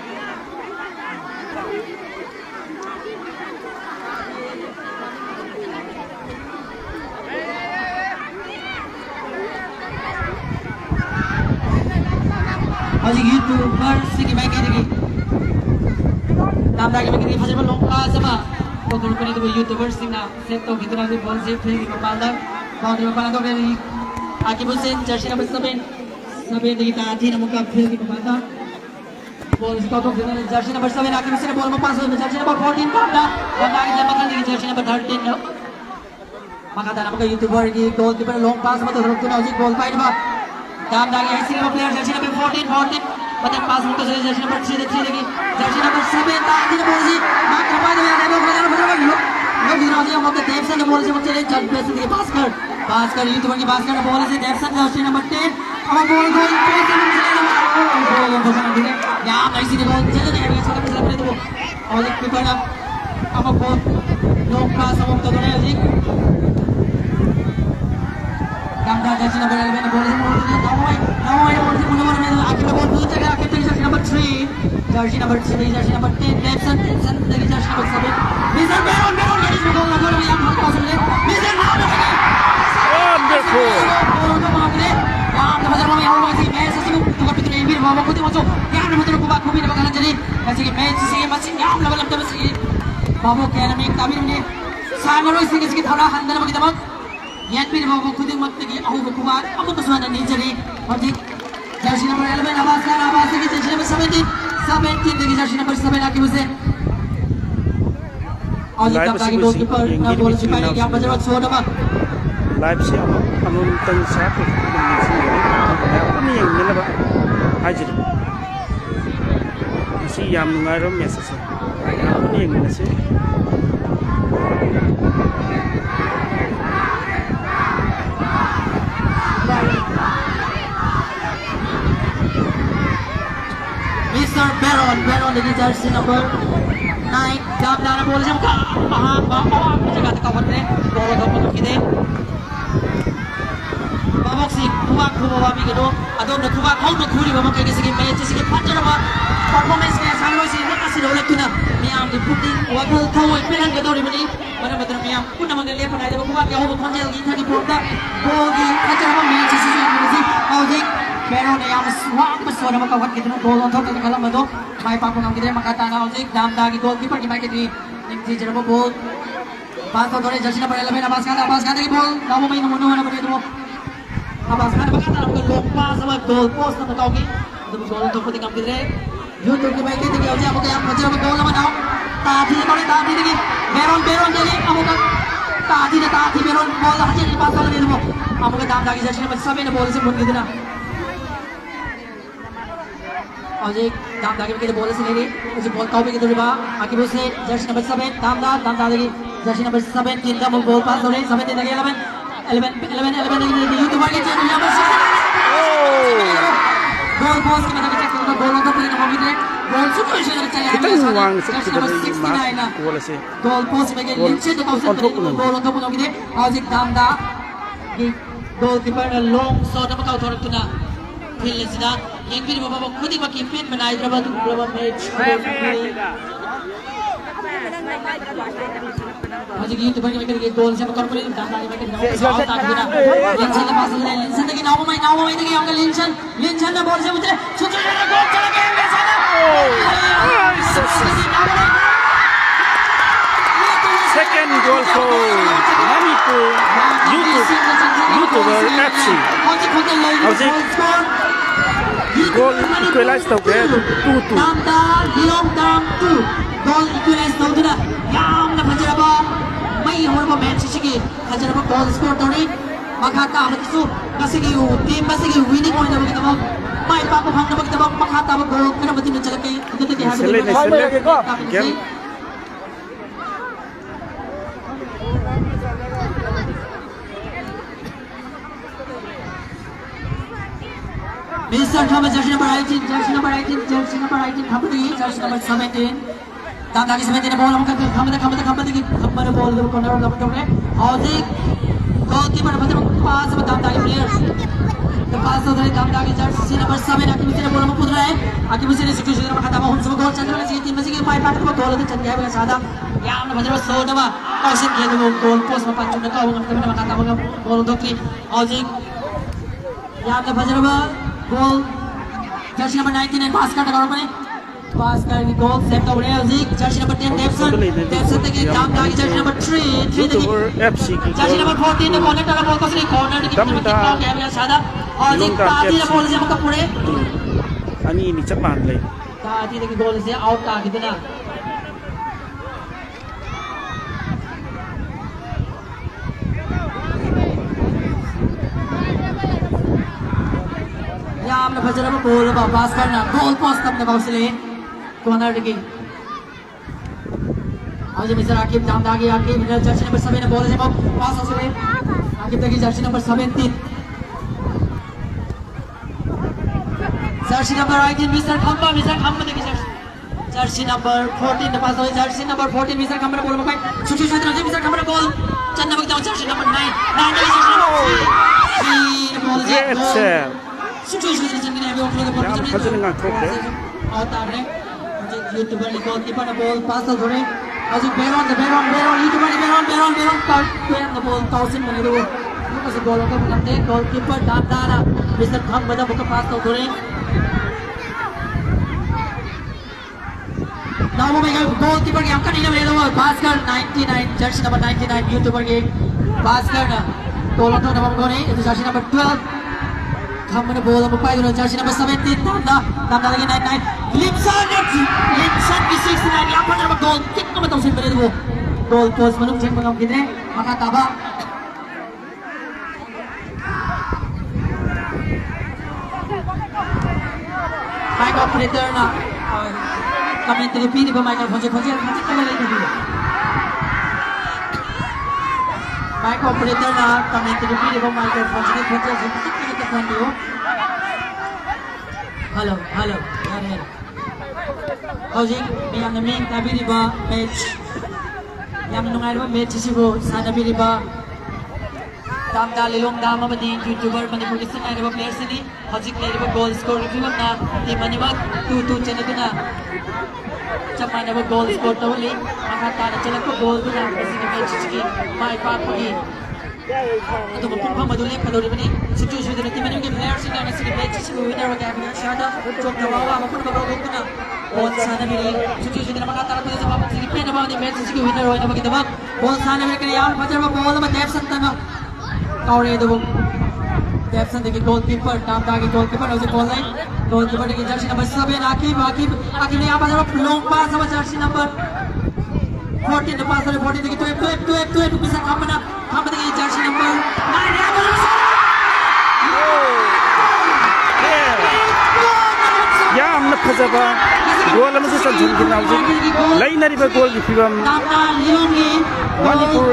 और यूट्यूबर से की मैं कह रही नाम लगा मैं कह फजर में लॉन्ग पास है तो कुल को नहीं तो यूट्यूबर से ना से तो कितना भी बॉल से फिर की पालदा बाउंड्री में पाला तो मेरी आगे बोल जर्सी नंबर 7 देखिए आधी नंबर का फिर की पालदा बॉल इसका तो जर्सी नंबर 7 आगे से बॉल में पास हो जर्सी नंबर 14 पालदा और आगे जब पकड़ देखिए जर्सी नंबर 13 नो मका दाना का यूट्यूबर की गोलकीपर लॉन्ग पास में तो रुकना उसी गोल फाइट में दाम दागे है सिंगल प्लेयर जर्सी नंबर 14 पता पास में तो जर्सी नंबर 3 देखिए जर्सी नंबर 7 ताकि ने बोल जी मार खपा दे देखो खड़ा खड़ा लोग दिनों से हम के देव से ने बोल से चले जज पे से पास कर Bhaskar youth ball की Bhaskar ball से Debson जर्सी नंबर 10 अब बॉल गोल पोस्ट में गोल on बना दिया यहाँ नाइस ने बॉल चले जाएगा छोटा पिछला प्ले तो और एक कीपर अब बॉल लॉन्ग पास अब तो दोनों जी Damda जर्सी नंबर 11 बॉल से बॉल दिया now बॉल से मुन्ना में आखिर में बॉल दूर चला आखिर तक Jersey number 3 Jersey number 3 Jersey number 10 Debson देखिए जर्सी नंबर 7 मिशन बेरोन ये गोल लगा रहा है यहाँ हल्का से mission Wonderful. Babu kaya namin kami namin sana ro ising ising thara handal mo kitamag yan pin babu khuding mat tegi ahu kuba amu to sana ninjari aur thik jersey number 11 आवाज की jersey number 17 देखिए jersey number 7 आके उसे और ये कप्तान की goalkeeper ना बॉल छिपाने की यहाँ बजरंग छोड़ दबा live siya anong tang sa ko ano yung nila ba hajir si yam nga ro message ano yung nila si Mr. Baron देखिए jersey number 9 जब दाना बोल जम का वहाँ जगह तक कवर दे बॉल को पकड़ के दे babok si kuwa kuwa mi gado adom na kuwa kau na kuri babok kaya sige match sige pacha na ba performance kaya sanoi si na kasi rolek tuna miyam di putting wakal kau ipilan gado ri mani mana betul miyam puna mangal lepa na de kuwa kaya ho konjel gi thaki porta bogi pacha na ba match sige si aujik pero na yam swak maswa na makawat kitna goal on thok kalam mado mai pa pungam gidre makata na aujik dam da gi goalkeeper ki mai ke di nimti jara ball pass to dore jersey number 11 Abbas Khan ki ball namu mai namu na bade to Abbas Khan bakata na long pass sama goal post na tao ki to goal to pati kam gidre yo to ki mai ke di aujik amu kaya majra ma goal na nao tathi degi Baron degi amu ka tathi Baron ball haje ni pass wala ni mo amu ka dam da ki jersey number 7 ball se mun gidna और एक दाम दागे के ball से लेगी उसे ball cow पे के दौड़े बा आगे वो से जर्सी नंबर 7 दाम दागी जर्सी नंबर 7 तीन का बॉल पास हो रही 7 दागे 11 लेगी यू तो मार के नंबर 6 गोल पोस्ट में लगा चेक करना गोल तो पे ना मौके गोल सिचुएशन लगा चले kita yung wang sa kita na wala si goal post में के नीचे तो काउ से गोल तो पुनो के और एक दाम दा गोलकीपर लॉन्ग शॉट में काउ थोड़ा तुना खेलने से ना yang kini bapak kudi baki fit menai berapa match Masih gitu banyak mereka gol siapa korporat dan lagi mereka soal tak guna Linsan lepas selesai Linsan lagi nama main lagi yang Linsan na bola siapa betul sudah ada gol cala game di sana second goal for Manipur YouTuber FC goal equalize tau ke 2-2 Damda Long Dam 2 goal equalize tau tu na yang na Fajaraba mai horba match sige Fajaraba goal score tau ni makata hatisu kasigi team basigi winning point na kita mai pa ko phang na kita makata ba goal kana batin na chalake kita ke sele game Mr. Thomas jersey number 18 jersey number 18 khapdi jersey number 17 दाम दागी 17 ball हम करते खंबा ball दो corner lock कर रहे और एक गोलकीपर मतलब पास में दाम दागी प्लेयर्स तो पास हो रहे दाम दागी jersey number 7 आके मुझे बॉल में कूद रहा है आके मुझे ने सिक्योर में खाता हम सब गोल चल रहा है 3 बजे के पाई पाट को गोल तो चल गया है सादा याम ने बजर सो दबा कैसे खेल वो गोल पोस्ट में पंच में का हम करने में खाता होगा गोल दो की और एक याम ने buzzer goal jersey number 19 and Bhaskar लगाओ अपने Bhaskar की goal set over है उसी jersey number 10 Debson देखिए दाम दागी jersey number 3 YouTuber FC की jersey number 14 ने corner डाला बॉल को सिर्फ corner की कितना कितना गया है सादा और एक ताती ने बॉल से हमका पूरे ani ni chapan le ताती देखिए goal से आउट था कितना हमने बजरा में बोल पास करना गोल पोस्ट अपने बाउंस ले कॉर्नर की आज मिस्टर आकिब दाम दागी आकिब जर्सी नंबर 7 ने बॉल से पास हो चले Akitagi jersey number 17. Jersey number 18, Mr. Khamba degi jersey number 14 the pass away, jersey number 14 Mr. Khamba ball mo kay Suchi Mr. Khamba ball chan na bagdaw jersey number 9 degi jersey number 3 ball Yes. Suchi chan gina abe upload ball Yeah, fazendo nga cook, out are YouTuber ni goalkeeper na ball pass out hore as Baron YouTuber ni Baron card to the ball 1000 mane do kasi goal ko magande goalkeeper Damdara Mr. Khamba da buka pass out hore now we go goalkeeper ke amka nila le do Bhaskar 99 jersey number 99 YouTuber ke Bhaskar na tolong to namam gore itu jersey number 12 Khamba na ball mo pai do jersey number 17 Damda lagi 99 Limson ki 69 yang apa nama goal kick naman tong sin do goal post manung check mangam kidre makataba mic operator na commentary pili ba Michael Fonse matik na lagi dito mic operator na commentary pili ba Michael Fonse matik na dito hello yan hojing miyang naming tabi ba match yang nungai ba match sibo sa tabi ba Damda lilong dama ba din YouTuber Manipur isa na ba players ni hojing player ba goal score review na team Manibag 2-2 chana na Chamay na ba goal score to uli makata na chana ko goal na kasi na match sige mai pa pagi Ito mapupang maduli ba ni situation na team Manibag players na sige match sige winner wa kaya shada chok kawawa mapuna ba goal na ball sana bili situation na makata na sa papag sige pen ba ni match sige winner wa na ba kita ba ball sana bili kaya yan pajar ba ball ba depth santa ba Kaure do Depson the goalkeeper Damda के goalkeeper उसे ball line goalkeeper के jersey number 7 Aqib ने यहाँ पर long pass है jersey number 14 the pass है 14 देखिए तो पिसा Khamba के jersey number 9 यहाँ पर या हमने फजबा गोल में से संजन के नाम से लाइन नरी पे गोल की फिल्म मणिपुर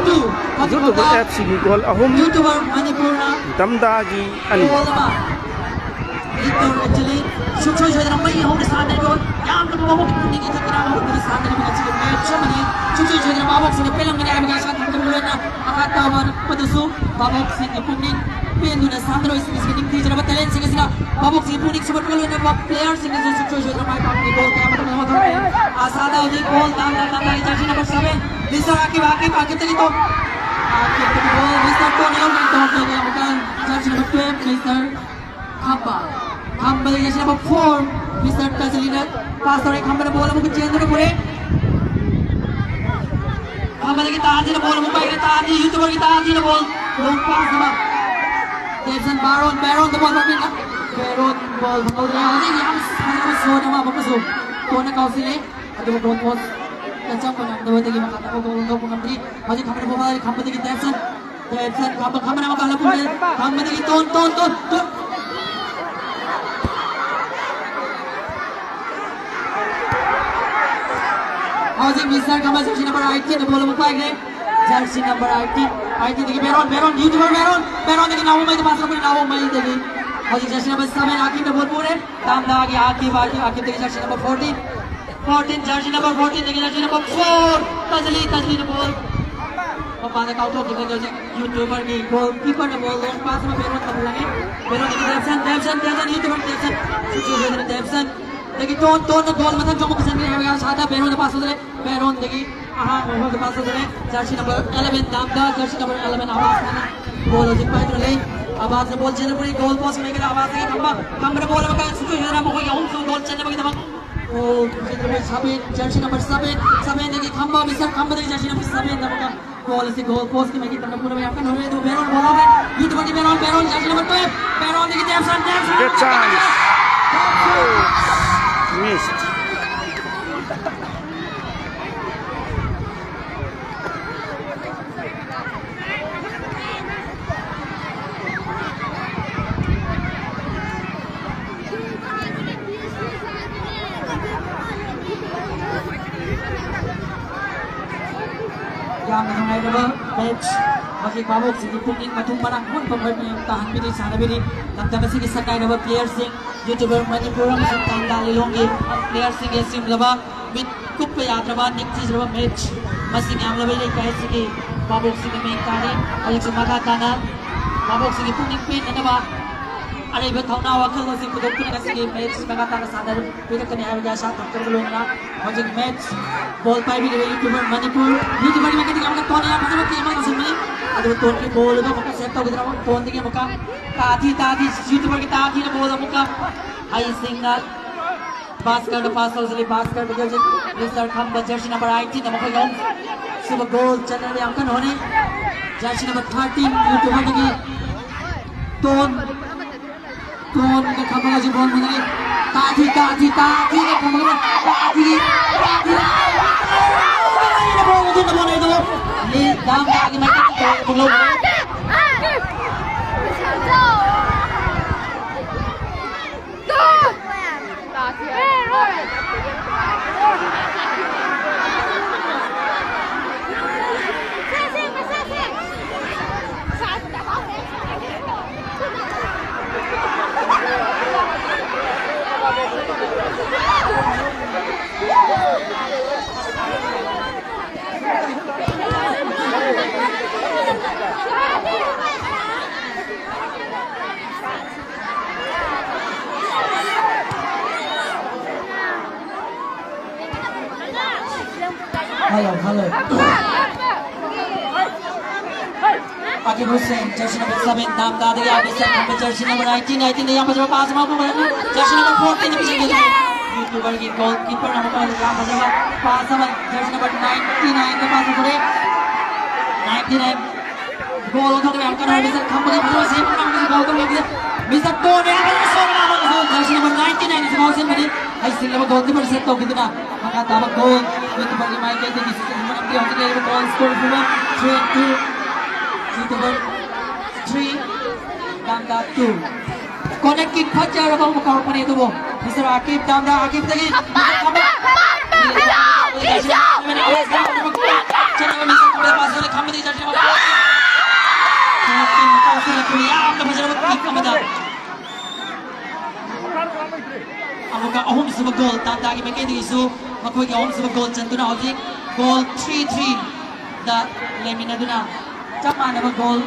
यूट्यूबर एफसी की गोल अहम YouTuber Manipur na दमदा की Ali ito actually suchoy sa namay home sa atin ko yam na mabok ni kita kira home sa atin mga sige match mani suchoy sa mabok sige pelang ni ay mga sa atin ko na akatawan padusu mabok sige puning penu na sandro sige sige ni jara batalen sige sige mabok sige puning super ko na player sige suchoy sa namay pa ni goal kaya matang mo asada odi goal na jersey number 7 bisa aki tadi to aki goal Mr. Tony on to niya bukan jersey number 12 Mr. Khamba dari jersey number 4 Mr. Tazlina pass dari Khamba na bola mo change na pure Khamba lagi tahan na bola mo pa tahan YouTuber kita tahan na bola long pass naman Depson Baron the ball back Baron ball mo na yang so na mapapaso ko na kausili ato mo post Kancang ko na dapat lagi makata ko kung ngamri Haji Khamba na bola Khamba lagi Depson Khamba na mabala po Khamba lagi ton Haji Mr. Khamba jersey number 18 bola mo pa jersey number 18 देखिए Baron YouTuber Baron देखिए नावों में तो पास को नावों में देखिए Haji jersey number 7 Aqib ने बोल पूरे Damda आगे आकिब देखिए jersey number 14 jersey number 14 देखिए jersey number 4 तजली ने बोल और पाने का आउट देखिए jersey YouTuber की goalkeeper ने बोल लॉन्ग पास में Baron का लगे Baron देखिए Depson YouTuber Depson देखिए टोन गोल मतलब जो मुझे नहीं है सादा Baron के पास उधर Baron देखिए वो के पास उधर jersey number 11 Damda jersey number 11 आवाज गोल हो जितना इधर ले आवाज ने बोल चलने पूरी गोल पोस्ट में के आवाज है Khamba बोल में का सुचो जरा मुझे यहाँ से गोल चलने में कितना ओ जिधर में jersey number 7 देखिए Khamba देखिए jersey number 7 नंबर गोल से गोल पोस्ट में कितना पूरा में आपका नॉर्वे दो Baron बोला है YouTuber की Baron jersey number 12 Baron देखिए Depson good chance missed yang mengenai double match Hagi Pabok Sigi Puking Matung Manang Hun Pamay Tahan Bini Sana Bini Lamtama Sigi Sakay Naba Player Sing YouTuber Manipura Masang Tanda Lilongi Player Sing Yesim Laba Bit Kupa Yatraba Nik Tis Laba Match Masing Yang Laba Lay Kaya Sigi Pabok Sigi Main Kani Alik Sumaka Tana Pabok Sigi Puking Pin Naba Alay ba thawna wakal no sing pudok kuna sige match mga tara sadar pila kani ay ga shot takter bulong na hojing match ball pai bi YouTuber Manipur YouTuber ni makiti kamka ton ya phasama ki amang sumni adu ton ki ball do maka set to gidra ton dige maka tathi YouTuber ki tathi na ball maka ai singal basket the pass also basket because Mr. Khamba jersey number 18 na maka yon suba goal channel yang kan hone jersey number 13 YouTuber ki ton ke khamba ji ball mane tathi ke khamba tathi na ball do na ball do le dam agi mai ke bolo Hello. Akib Hussain, jersey number 7, नाम दाद गया आगे से number jersey number 19 यहाँ पर पास मार को jersey number 14 पीछे गया यूट्यूबर की गोलकीपर नंबर पर यहाँ पर पास में jersey number 99 के पास उतरे 99 गोल उठा के हमका नंबर से खंबे के भीतर से गोल कर लिया मिस्टर टोन यहाँ पर सोल नाम का jersey number 99 इस गोल से मैंने आई सिंगल गोलकीपर से तो कितना maka tama goal YouTuber ni Mike Ete di sisi mana dia untuk dia goal score dua 3-2 YouTuber 3 Damda 2 connect kick fajar apa muka apa ni tu bo Mr. Akib Damda Akib lagi Amuka ahum suba goal Damda Akib makin isu Makoi ke ahum suba goal centuna hojik goal 3-3 da lemina duna chama na goal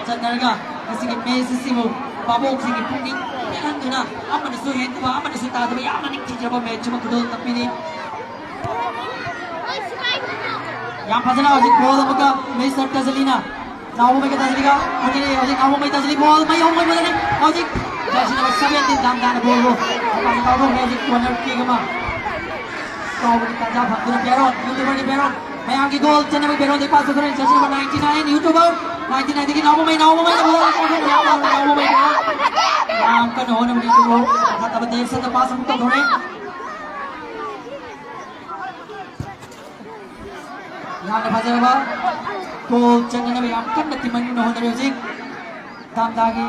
chandaraga asigi Messi simu Pabok sigi puning pelan duna amana su hen ba amana su ta ba amana nik tijaba match ma kudol tapini yang phajana hojik goal amuka Messi Tazlina nawo mai ka Tazliga hojik nawo mai Tazli goal mai ahum mai badani hojik jersey number 17 Damda na goal apang Pabok hojik corner kick ma kau kita भागना Barron YouTuber की Barron मैं आगे गोल चलने में Barron देख पास उतरे जैसे number 99 YouTuber 99 देखिए नामों में गोल नामों में नाम का होने में यूट्यूबर तब देख सकते पास हम तो थोड़े यहाँ ने भाजा हुआ गोल चलने में हम कर नती मनी न होने म्यूजिक दाम दागी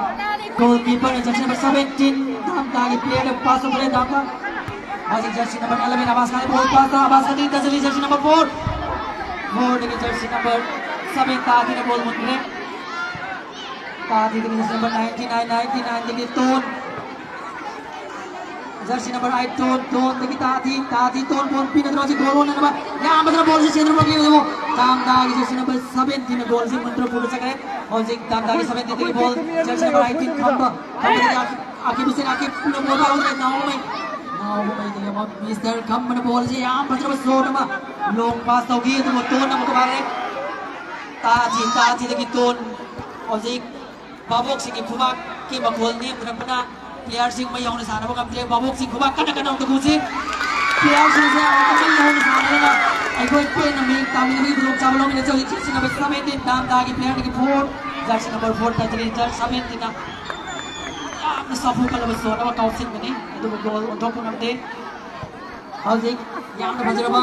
गोलकीपर जैसे नंबर 17 दाम दागी प्लेयर पास उतरे दाम का Masih jersey number 11 Abbas Khalid ball pass Abbas Khalid Tazli jersey number 4 dengan jersey number 7 Tadi na ball mutne Tadi dengan jersey number 99 dengan Ton jersey number 8 Ton dengan Tadi Ton ball pindah terus goal na naman यहाँ मतलब ball से centre ball देखो Damda jersey number 17 में ball से मंत्र पूरा सकते और जिक Damda 17 की ball jersey number 18 खंबा आखिर उसे आखिर पूरा बोला उसे नाव में Mr. Khamba na ball siya yang pasal besar nama long pass tau gitu tu betul nama kemarin taji lagi ton ojek Pabok sih kubak ki bakul ni benar-benar player sih mai yang di sana bukan player Pabok sih kubak kadang-kadang untuk musik player sih saya mai yang di sana lah aku pen kami belum cabalong ini jadi jersey number 17 Dam Dagi player lagi 4 jersey number 4 tadi jersey 17 na sapu kalau besar nama kau sih ni itu gol untuk pun nanti hojik yang ada baca apa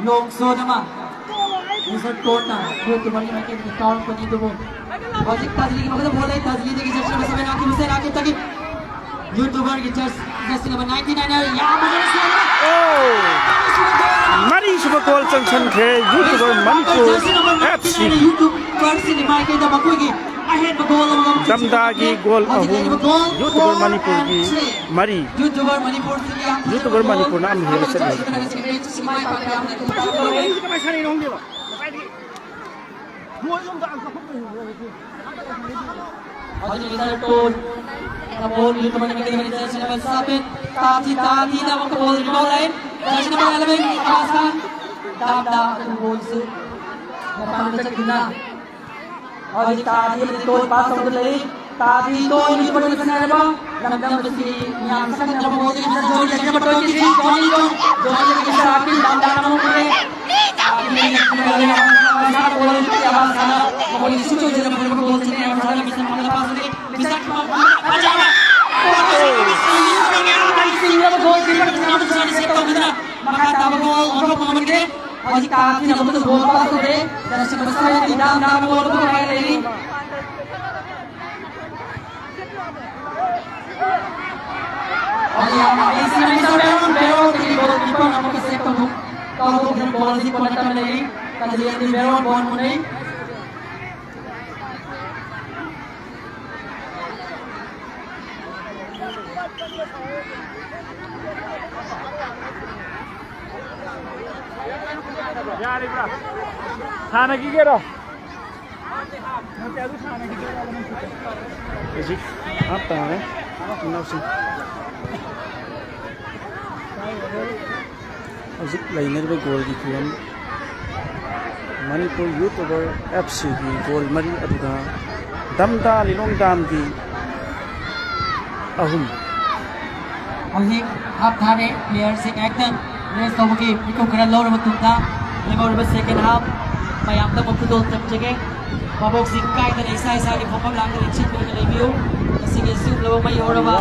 long so nama Mr. Ton na itu kembali makin count pun itu pun hojik Tazli kita boleh Tazli jadi jersey number 7 Akib Hussain Akib tadi YouTuber jersey number 99 yang mana sih Mari suba goal changchan khe YouTuber Manipur FC YouTuber sinimai ke da bakoi gi ahead ba goal amam Damda gi goal ahum YouTuber Manipur gi Mari YouTuber Manipur YouTuber Manipur na am hero se Hadi kita ton Kabol YouTuber Manipur kita beri sesi level sabit Tati na kabol di bawah lain sesi level 11 awasan Damda goal se Dapat cek guna Hadi tadi ton pas sama lagi tadi ton YouTuber Manipur sana apa dam mesti yang sangat dalam goal kita jauh jadi dapat ton kisi ton kita akin damda nama pure kalau dengan bola si pada time lagi kalau dia di Veron bon mulai Yari bra Thana ki gero Ejik apa ya Nausin Ejik lainer be goal ki fiam Manipur YouTuber FC ki goal mari aduga damda lilong dam ki ahum Hojik half thane player sing action race tawagi ikut kena low nama tungta lima second half mayam ta mapudol tam jage babok singkai dan isa di pokok lang dari chip dengan review kasih gesuk lawa mai oraba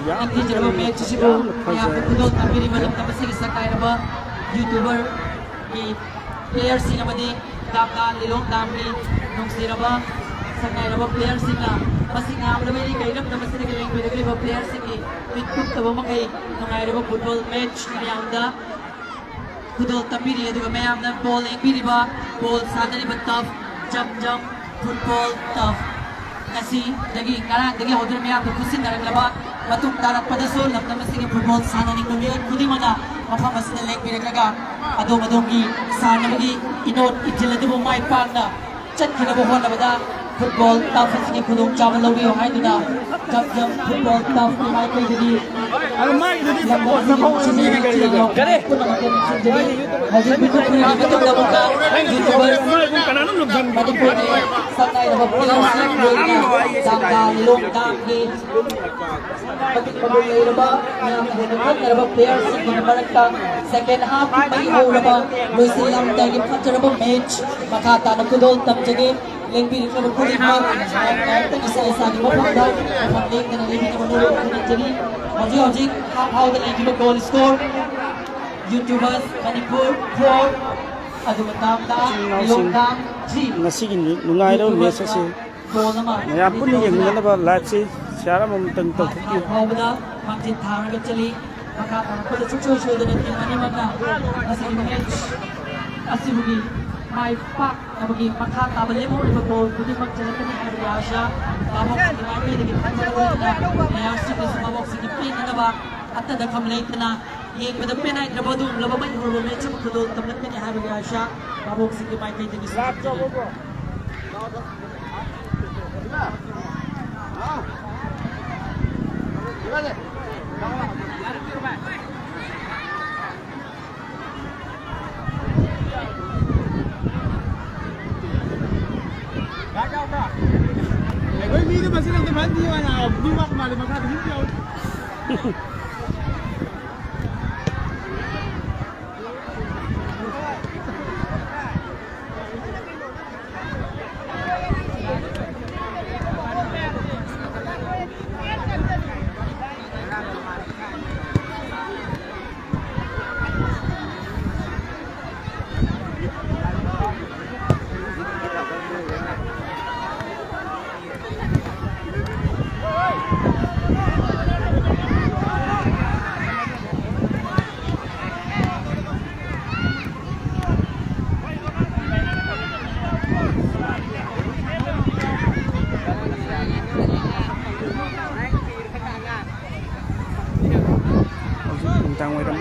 nanti jero match sibu mayam mapudol tapi di mana ta masih sakai raba YouTuber ki player sing amadi damda lilong damri nung siraba sakai raba player sing na masih ngam raba ni kairam ta masih nagaling bidagli ba player sing ki pitkup ta ba makai nangai raba football match mayam da Kudol tapiri aduga mayam na ball engpiriba ball sanariba tough jump football tough kasi dagi ngarang dagi hodra mayam na kusin naraglaba matung tarat padaso lamna masige football sananing lumiyon kudimana mapam asina leg pinaglaga adong-adongi sanamagi inot itiladibo may pangna chat kinabuhon na bada football tough sige kudong chawan lawi o haiduna jump football tough ni may kay dagi second half may hulaba Lucy Lam dagi pacarabang match makata nagkudol tapjagi lengpi rin naman kulit mo ito isa-isa di mo pagdaw pagling na nalibig na manulog ko ng jagi Hojik how the lengpi mo goal score YouTubers Manipur 4 adumatam ilong tam 3 ngasigi nungai daw mesa si goal naman mayam pun yang ngana ba live si siara mo tang tang how ba magtin thang na chali makata ko sa chuchu da natin maniman na kasi match asibugi may pak na bagi makata bale mo di ba kudi magjalan ka ni Aryasha babok sa dimay di kita na mayasik sa babok sa dipin na ba at na kamlate na yung madapin ay trabado lababay mo may sa kudol tamlat ka ni Aryasha babok sa dimay kay di sa numitang way ram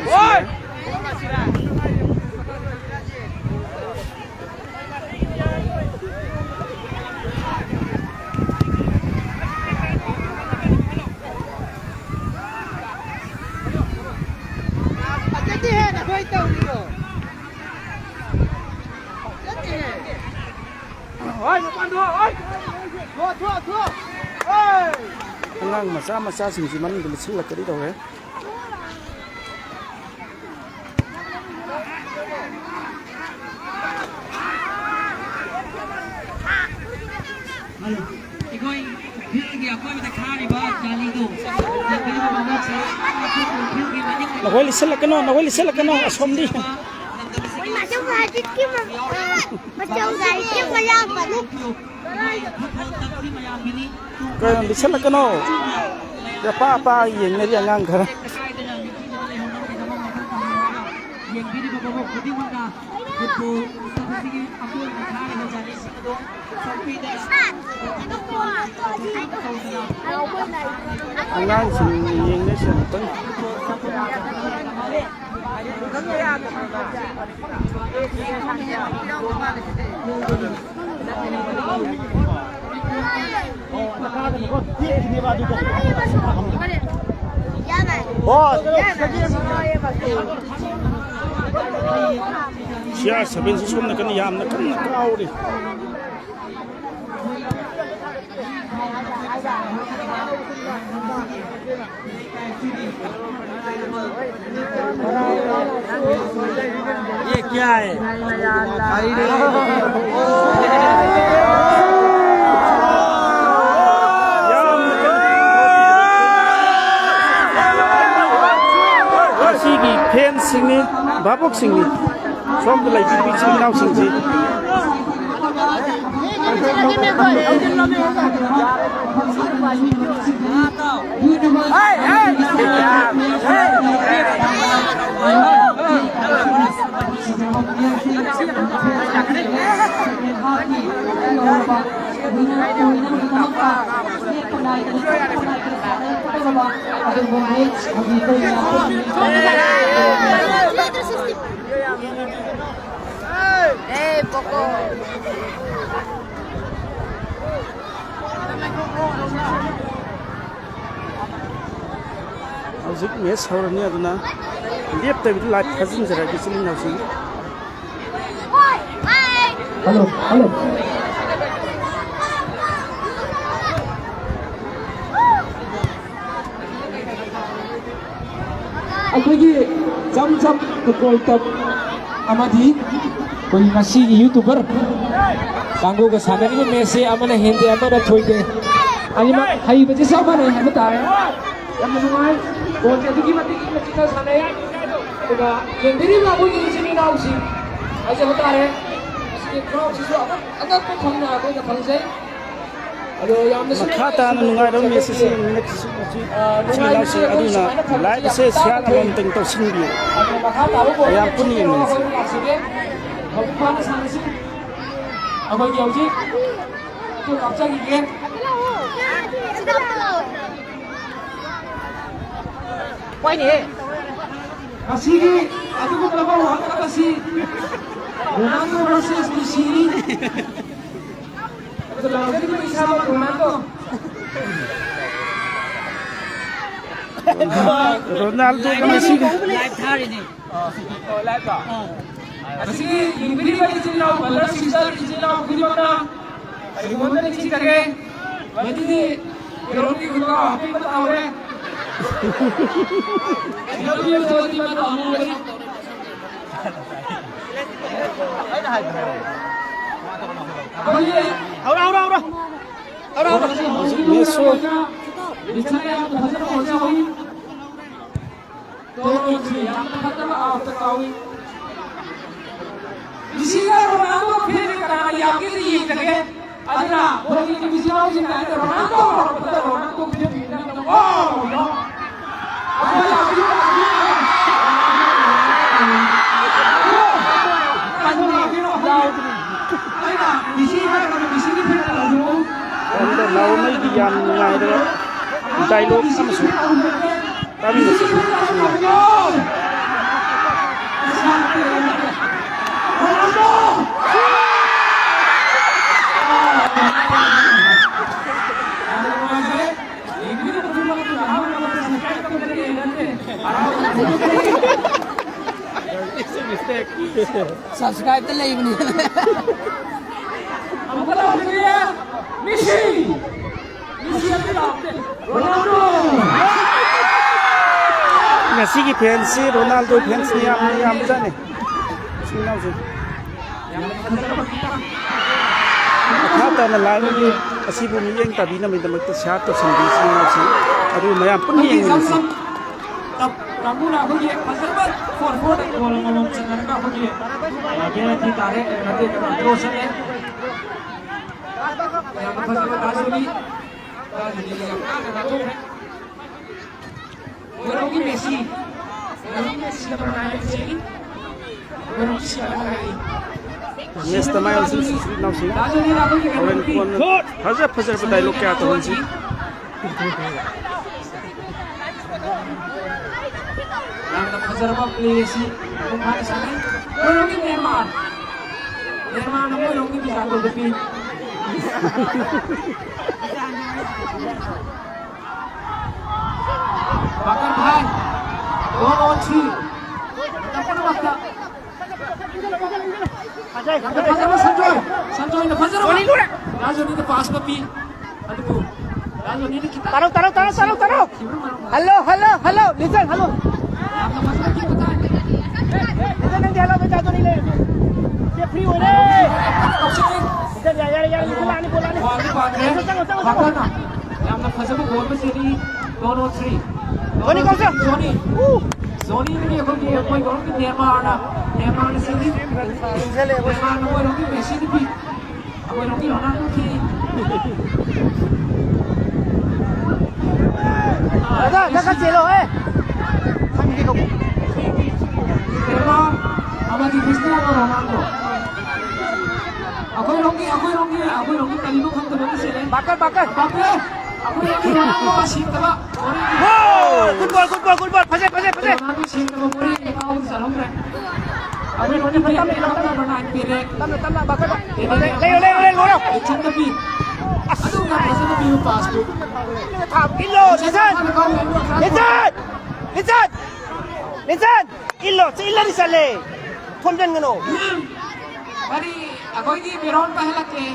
Angang masa sing siman dulu silak kali tau ya. Nawali silak kano asom di. Kaya bisa lah kano, ya apa yang nari angang kara. Angang sing yang ni siapa? Siya sabihin sa sum na kaniyam na kau di. ये क्या है pen singni babok singni som lai bi sing nau sing ji poco. Hauzik mes haurani aduna liap ta bit live khazin jara gisin nau sing Hello. ꯑꯩꯈꯣꯏꯒꯤ ꯖꯝ football ꯀꯞ ꯑꯃꯗꯤ ꯑꯩꯈꯣꯏ ꯉꯁꯤꯒꯤ YouTuber ꯀꯥꯡꯕꯨꯒ ꯁꯥꯟꯅꯔꯤꯕ ꯃꯦꯠꯁꯁꯦ ꯑꯃꯅ ꯍꯦꯟꯗꯦ ꯑꯃꯅ ꯊꯣꯏꯗꯦ ꯑꯅꯤꯃꯛ ꯍꯩꯕꯁꯦ ꯆꯞ ꯃꯥꯟꯅꯩ ꯍꯥꯏꯕ ꯇꯥꯔꯦ ꯌꯥꯝꯅ ꯅꯨꯡꯉꯥꯏ ꯕꯣꯜꯁꯦ ꯑꯗꯨꯛꯀꯤ ꯃꯇꯤꯛ ꯃꯆꯤꯟꯅ ꯁꯥꯟꯅꯩ ꯑꯗꯨꯒ ꯌꯦꯡꯕꯤꯔꯤꯕ ꯑꯩꯈꯣꯏꯒꯤ ꯏꯆꯤꯟ ꯏꯅꯥꯎꯁꯤꯡ ꯍꯥꯏꯖꯕ ꯇꯥꯔꯦ ꯃꯁꯤꯒꯤ ꯀ꯭ꯔꯥꯎꯗꯁꯤꯁꯨ ꯑꯉꯛꯄ ꯊꯝꯅ ꯑꯩꯈꯣꯏꯅ ꯐꯪꯖꯩ ꯑꯗꯣ ꯌꯥꯝꯅꯁꯨ Makata na nungai daw mesi si minute si sinaw si aduna live se siya na mong ting to singbi ayam pun ni men ꯑꯩꯈꯣꯏꯒꯤ ꯍꯧꯖꯤꯛ ꯀꯥꯞꯆꯈꯤꯒꯦ ꯉꯁꯤꯒꯤ ꯑꯗꯨꯒꯨꯝꯂꯕ ꯋꯥꯔꯜ ꯀꯞ ꯑꯁꯤ ꯔꯣꯅꯥꯜꯗꯣ ꯚꯔꯁꯦꯁ ꯃꯦꯁꯤꯅꯤ ꯑꯗꯨꯒ ꯍꯧꯖꯤꯛꯀꯤ ꯏꯁꯥꯃꯛ Ronaldo Ronaldo ka Messi live था रे नहीं लाइव था ꯃꯁꯤꯒꯤ ꯌꯦꯡꯕꯤꯔꯤꯕ ꯏꯆꯤꯟ ꯏꯅꯥꯎ ꯕ꯭ꯔꯗꯔ ꯁꯤꯁꯇꯔ ꯏꯆꯤꯟ ꯏꯅꯥꯎ ꯈꯨꯗꯤꯡꯃꯛꯅ ꯑꯩꯉꯣꯟꯗ ꯅꯤꯡꯁꯤꯡꯖꯒꯦ ꯃꯗꯨꯗꯤ ꯀꯦꯔꯣꯟꯒꯤ ꯈꯨꯠꯄꯥꯛ ꯍꯥꯞꯄꯤꯕ ꯇꯥꯍꯧꯔꯦ ꯂꯝꯕꯤꯗꯗꯤ ꯃꯗꯨ ꯑꯃꯨꯕꯅꯤ Isiga Ronaldo फिर कराना याके से ये जगह अदना बोली कि बिजलाओ से ना Ronaldo फिर बिना ओ नो अब Anda lau mai di yan ngai da dialogue sama su kami Subscribe to Live ni. Ngasih fans Ronaldo fans ni am jane. Sinau sih. Kata na lain ni asibu ni yang tabi na may damag ta siya to sindi sinau sih. Aru mayam pun yang ni sih. Kamu nak pergi pasal apa? For kalau ngomong sekarang kau pergi. Dia nanti tarik nanti terus ni. Yang pasal apa kasus ni? Jadi yang ada tu. Orang ini Messi apa nama Messi? Orang siapa lagi? Yes, tamai on sih sinau sih. Orang pun pasal betai look kaya tu sih. Yang pasal apa pilih si pemain sana? Orang ini Neymar nama orang ini bisa tu tapi. Bakar bhai, 2-3. Apa nama dia? Sanjoy na Fajar. Rajo ni pass papi. Aduh. Rajo ni kita. Taruh. Hello. Listen, hello. Listen nang hello beta to ni le. Dia free ho re. Listen ya bola ni. Bakar na. Yang na Fajar ko goal pe seri 2-3. Zoni kau sah? Zoni ni aku dia koi orang ni Neymar ni sini. Neymar ni orang ni Messi ni pi. Aku orang ni Ronaldo ki. Ada, jangan celo Kami di kau. Neymar, apa di Cristiano Ronaldo? Aku orang ni kali tu kan tu bagi sini. Bakar. Aku orang ni Ronaldo asyik tak? Wow, good ball. Pasal. Ronaldo asyik tak boleh kau salam ber. Aku orang ni pergi bermain pirek. Tambah bakar. Leo, gol. Ikan tapi. Aduh, nak pasal tapi pas tu. Illo, listen. Illo di sale. Thomjan ngano. Bari, aku ini beron pahla ke.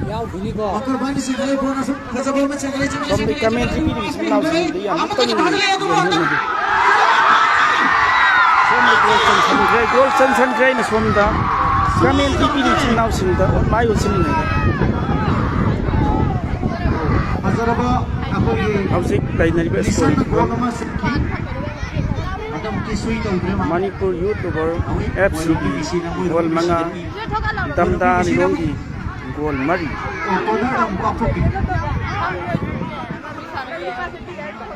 Yang bunyi ko. Bakar bani sekali pun masuk kasabol macam sekali. Kami ini sinau sih. Dia am tu ni. Golson Sandray na somda. Kami ini di sinau sinda. Mayu sini. Azaraba aku ini. Hausik kay nalibas ko. Manipur YouTuber FC gol mga damda ni Rongi gol mari.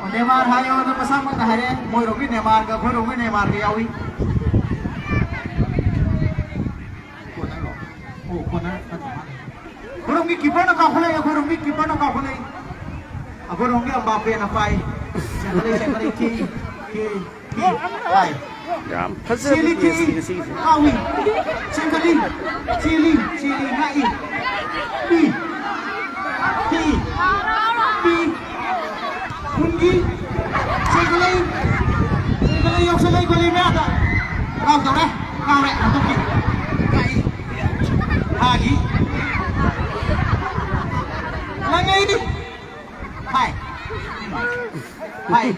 Neymar hayo na pasama na hare moi rogi Neymar ka phoi rogi Neymar ke yawi Khurungi keeper na ka khole khurungi keeper na ka khole khurungi Mbappe na pai chakale ki pai Yam phazab ni si awi chakale chili ngai pi Kungi, sekali yang sekali kali berada. Kau tahu deh, untuk lagi. Lagi ini, hai,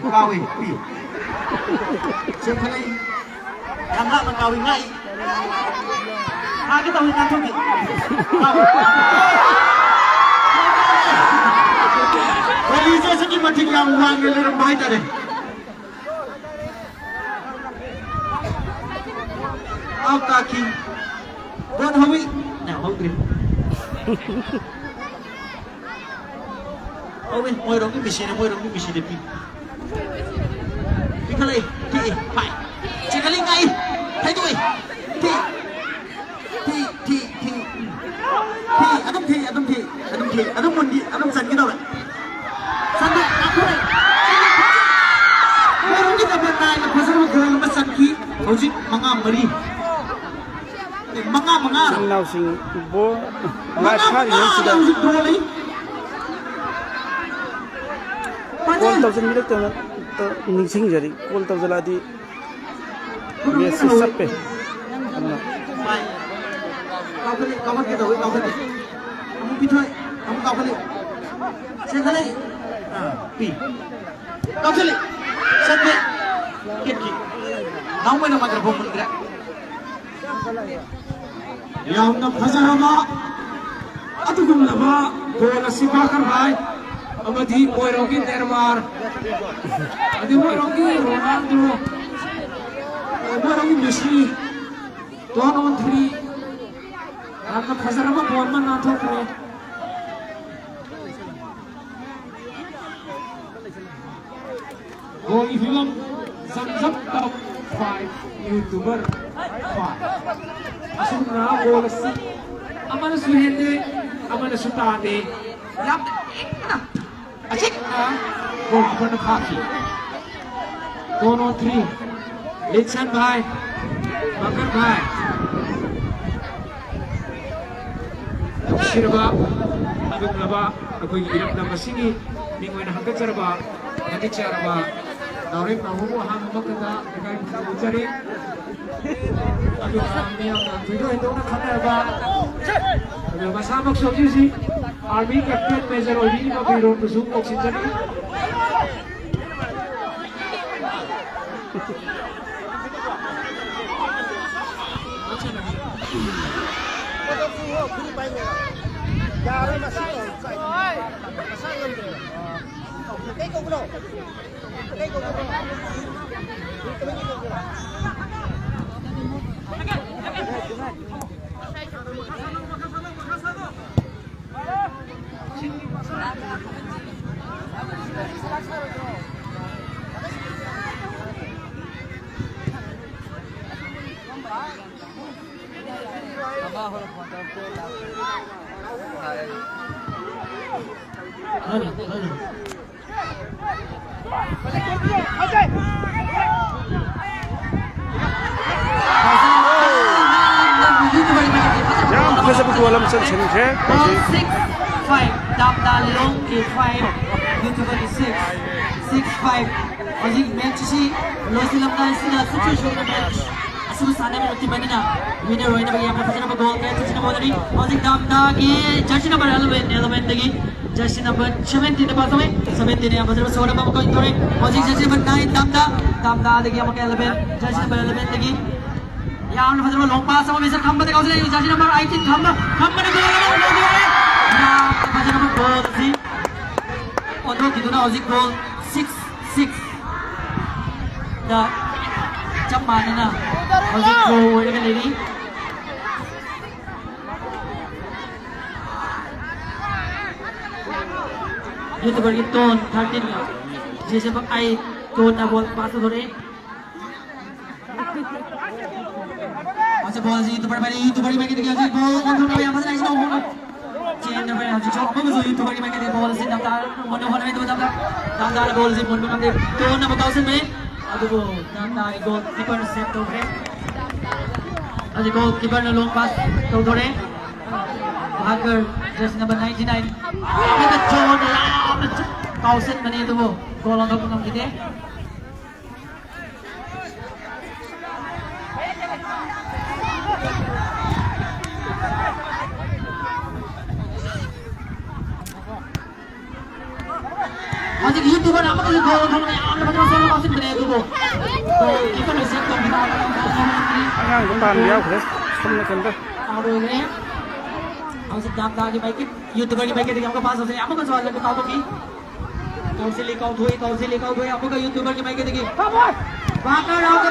kau ini, sekali yang nak mengawin lagi. Kita tahu kan tu ni. Polisi segi mati yang uang ngelir baik tadi. Aku kaki, dan hawi, nah hawi grip. Hawi, moi rongi misi depi. Ikalai, pai, sekali ngai, hai tu ti, adum mundi, adum san kita Manga. now sing bo my party Manga. Call thousand minute to ningsing jari call thousand adi yes sappe Kau kita, kamu pitoi, kamu kau kali, saya kali, pi, kau kali, saya kiki, kamu mana macam bomun gerak, yang nak pasar apa, atau kamu apa, bola si bakar bay, amadi moirogi termar, adi moirogi Ronaldo, moirogi Messi, 2-on-3. Aku pasar apa buat mana tu kau? Goli film Samsung top 5 YouTuber 5. Asumna gol si, aman suhende, aman sutade, yang ekna, acik na gol pada kaki. 2-on-3, Litsan bhai, Bakar bhai. Shiraba, agak laba, aku hidup dalam sini, minggu ini hanggat cerba, nanti cerba, narik nahu ham makna, dekai kita cari, agak kami yang video itu nak kena apa, agak masa maksud sih, army captain major ini apa biru busuk oksigen. Yang bisa berjualan sense. 6-5, Damda long ke 5, YouTuber is 6-5. Ojik match si, lo silam na sila situation na match. Asal sana may ulti bani na. Winner roy na bagi apa pasal apa goal kaya tu mo dari. Ojik Damda ke jersey number 11 lagi. Jersey number 17 na pasal may 17 na pasal soda pa ko intore. Ojik jersey number 9 Damda lagi apa 11 jersey number 11 lagi. Yang na pasal long pass sama bisa khamba de kausile jersey number 18 khamba na goal. Yang pasal apa goal si. Odo gitu na ojik goal 6. Dah jam mana na? Ojik goal ini kan ini. YouTuber की tone 13 में जैसे बक आई tone ना ball pass हो रहे अच्छा ball जी YouTuber में कितने क्या बॉल कौन सा यहाँ पर नहीं सुना होगा चेंज ना पड़े अच्छा अब मुझे YouTuber में कितने बॉल से दमदार मनोहर में तो दमदार बॉल से मुन्नू नंदे टोन ना बताओ से में अब वो दमदार गोल कीपर सेट तो रहे अच्छा गोल कीपर ने लॉन्ग पास तो थोड़े भागर जैसे number 99 ini kecil kauset mana itu bu golong golong gitu masih gitu kan apa tuh golong golong yang ada betul betul kauset mana itu bu kita masih kita Yang depan dia terus semua kena. Aduh Aku sedang dah di baik YouTuber di baik itu yang kepas saya apa kan soal yang kau tu kau sili kau doi apa kan YouTuber di baik itu bakar aku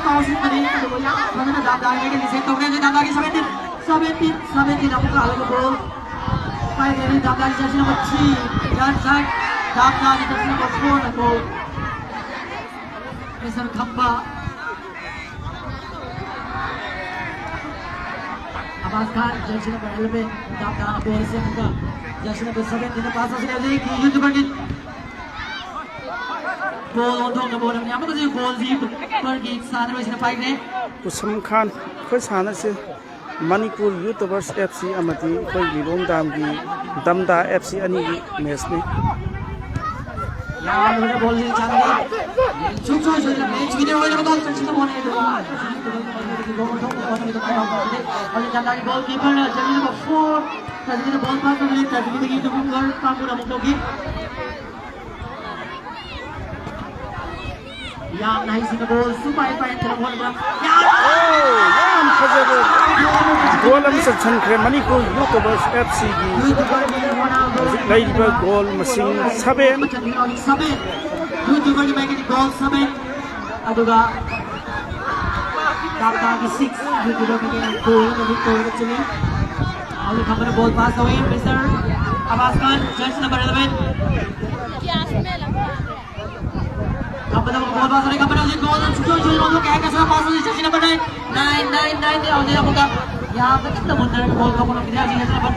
kau sili tadi itu yang mana dah dah ini set tu kan dah lagi 17 aku kalau tu bol baik ini dah dah jadi nombor 3 dan saya dah dah di sini nombor 4 aku besar khamba Abbas Khan, jersey number 11, Damda ball से मुका, jersey number 7 दिन पास से ले कि YouTuber की ball on thong ball हम यहाँ पर तो जो ball जी पर की सारे में इसने पाई ने Kusam Khan, kau sana sih Manipur YouTubers FC amati koi Lilong Dam gi Damda FC ani gi match ni यहाँ लोगों ने बोल दिया चांदी चुप चुप चुप मैच वीडियो वाले को तो अच्छी तो होने दो और जब तक गोलकीपर ने जल्दी नंबर 4 जल्दी ने बॉल पास कर ली जल्दी की तो कर काम पूरा मुक्तोगी यहाँ नहीं सी गोल सुपर फाइन तरफ बॉल बड़ा yam fajabu goal am sa chankre Manipur YouTubers FC gi laiba goal masing 7 YouTuber ki making goal 7 aduga Damda ki 6 YouTuber ki goal actually only company ball pass away Mr. Abbas Khan jersey number 11 company ball pass away company goal जो क्या कैसा पास हो jersey number 9 और ये आपका यहाँ पे कितना मुंडा बॉल का बोला किधर jersey number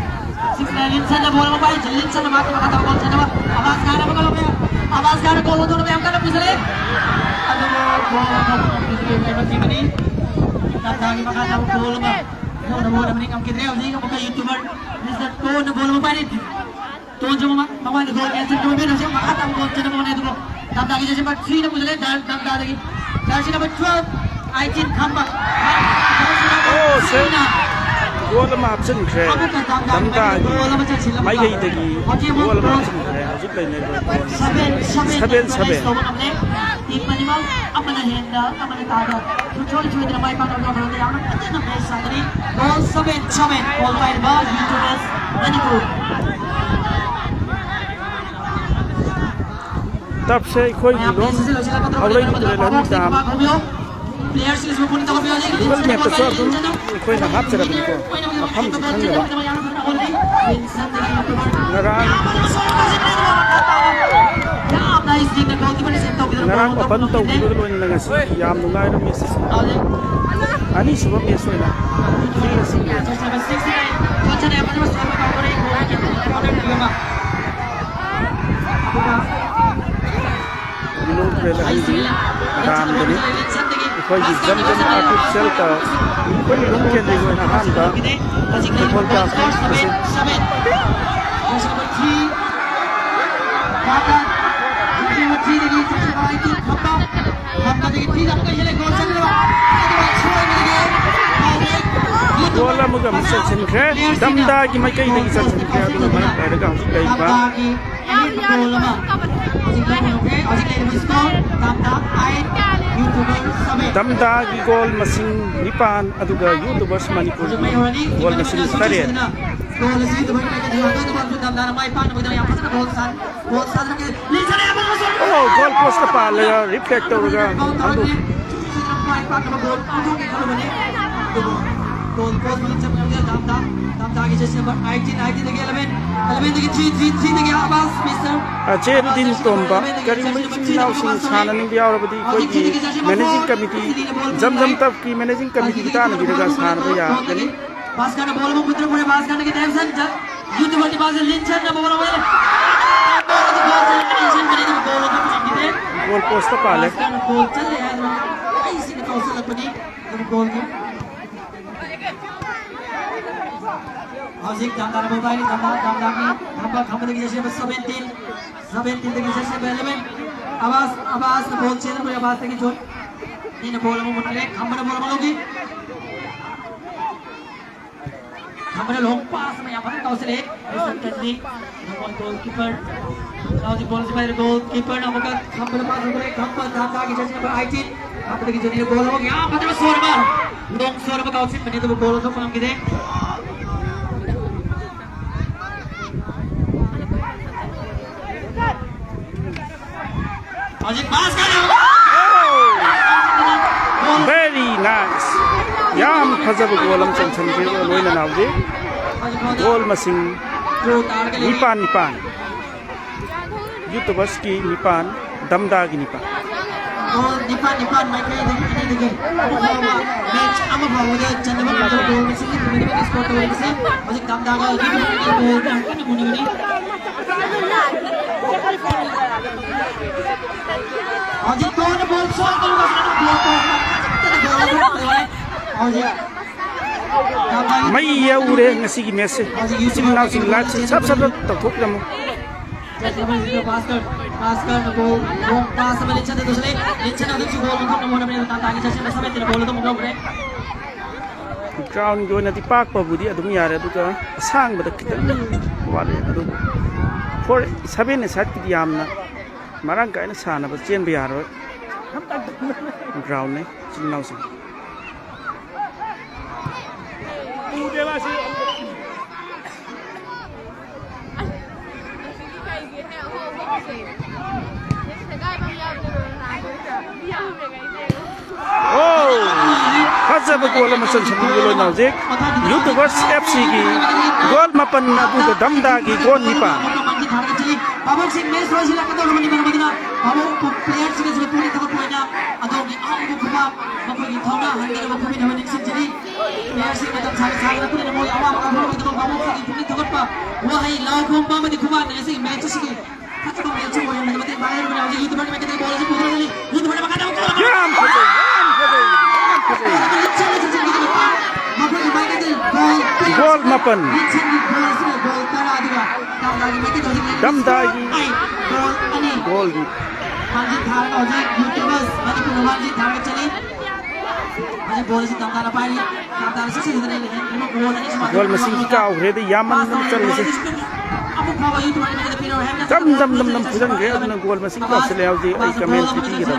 6 लिंसन ने बॉल मोबाइल लिंसन ने मारते वक्त बॉल से ना आवाज गाना बगल में आवाज गाना गोल होने में हमका ना पिछले अरे बॉल का पिछले में टीम ने ताकि मका ना गोल में ना बॉल अपने काम किधर है उसी का मका यूट्यूबर मिस्टर तो ने बॉल मोबाइल तो जो मोबाइल गोल कैंसिल जो भी ना मका ना गोल चले मोने तो तब ताकि जैसे पर 3 ने पिछले तब दादी jersey number 12 18 khamba oh sir goal ma apchen kre Damda gi mai gai de gi goal ma apchen kre hojik lai ne seven team minimal apna henda apna tada chhod chhod na mai pa ka goal de yana achna match sadri goal 7 goal by the YouTubers Manipur तब से कोई Lilong aulai ni le lan dam players इसमें पूरी तरह से Google Map to sort कोई ना हाथ से रख को हम खंग ले narang narang open to gulo lo ni lang si yam nungai ro miss ani suba miss hoina Lilong pre la hi dam dani koi gi jam artificial ka koi Lilong ke ni na han ba ball ka goal am ga misal chen kre Damda gi mai kai ni sal chen kre adu ma pa ga hojik kai ba Damda gi goal masing 9 aduga YouTubers Manipur goal masing 8 oh goal post pa le reflector ga adu goal post मतलब जब हम Damda की jersey number 18 देखिए 11 देखिए 3 देखिए आवाज mister Chen din tomba kari mai now sing sana ning dia ora badi koi ki managing committee jam tap ki managing committee ta na gidaga sana ba ya kani पास करना ball में पुत्र पूरे पास करने के टेंशन यूट्यूबर की पास लिंचन ना ball में goal post pa le गोल चल रहा है इसी ने कौशल अपनी गोल की हौजिक Damda मोबाइल Damda की खंबा की जैसे 17 की जैसे 11 आवाज ने बॉल चेंज में आवाज की जो इन बॉल में मुटले खंबा ने बॉल मारोगी खंबा लोग पास में यहां पर कौशल है सेंटरली गोलकीपर हौजिक बॉल से पहले गोलकीपर ने मगर खंबा पास हो गए खंबा Damda की जैसे 18 खंबा की जो ने बॉल हो गया मतलब 100 बार लोग 100 बार कौशल बने तो गोल तो काम की दे very nice yam fajabu goal am chen chen ke loina naw ji goal masing 9 YouTubers ki 9 Damda ki 9 goal 9 mai kai देखिए मैच अब भावोगे चंद्रमन तो गोल में से मिनट में स्कोर तो वैसे और Damda का गोल का मुनी मुनी और जी कौन बॉल शॉट करूंगा और जी Damda May yaure ngasi gi messe. Isim naw sing lat sab sab tok thok jam. Pascal goal pass sama Linchen itu sulit Linchen ada juga goal untuk nomor berapa tantang ini saya sampai tidak bola itu mungkin boleh Ground go na tipak pa budi adum yare aduga sang bada kita wale adu for 7 ne sat ki yamna marang ka na sana ba chen bi yaro ground ne sing naw sing Oh, Hazza goal masan sabu goal naujek. YouTubers FC ki goal mapan abu ke damda ki goal nipa. Babak sing mes rosi la kato rumani mana bagina. Babak player sing sing puri kato punya. Ado ki amu kuba babak ki thona handi na babak ni handi sing jadi. Player sing macam sari sari na puri na moi awak awak kita babak sing puri kato pa. Wahai lau kumpa mati kuba na sing match sing. Kata ko match mo yan mati bayar mo na YouTuber ni kita bola sing puri ni. YouTuber na makata ko. Jam khajai. Goal mapan. Damdagi goal di. Manjit thar ka hoji YouTubers mani ko manjit thar ka chali. Aje bola si damdara pai ni. Damdara se idane le ino goal ani sma. Goal masing ka aure de yaman nam chal se. Abu khawa YouTuber ni ke pino hem. Dam pujan ge na goal masing ka se le auji ai comment ki ki da.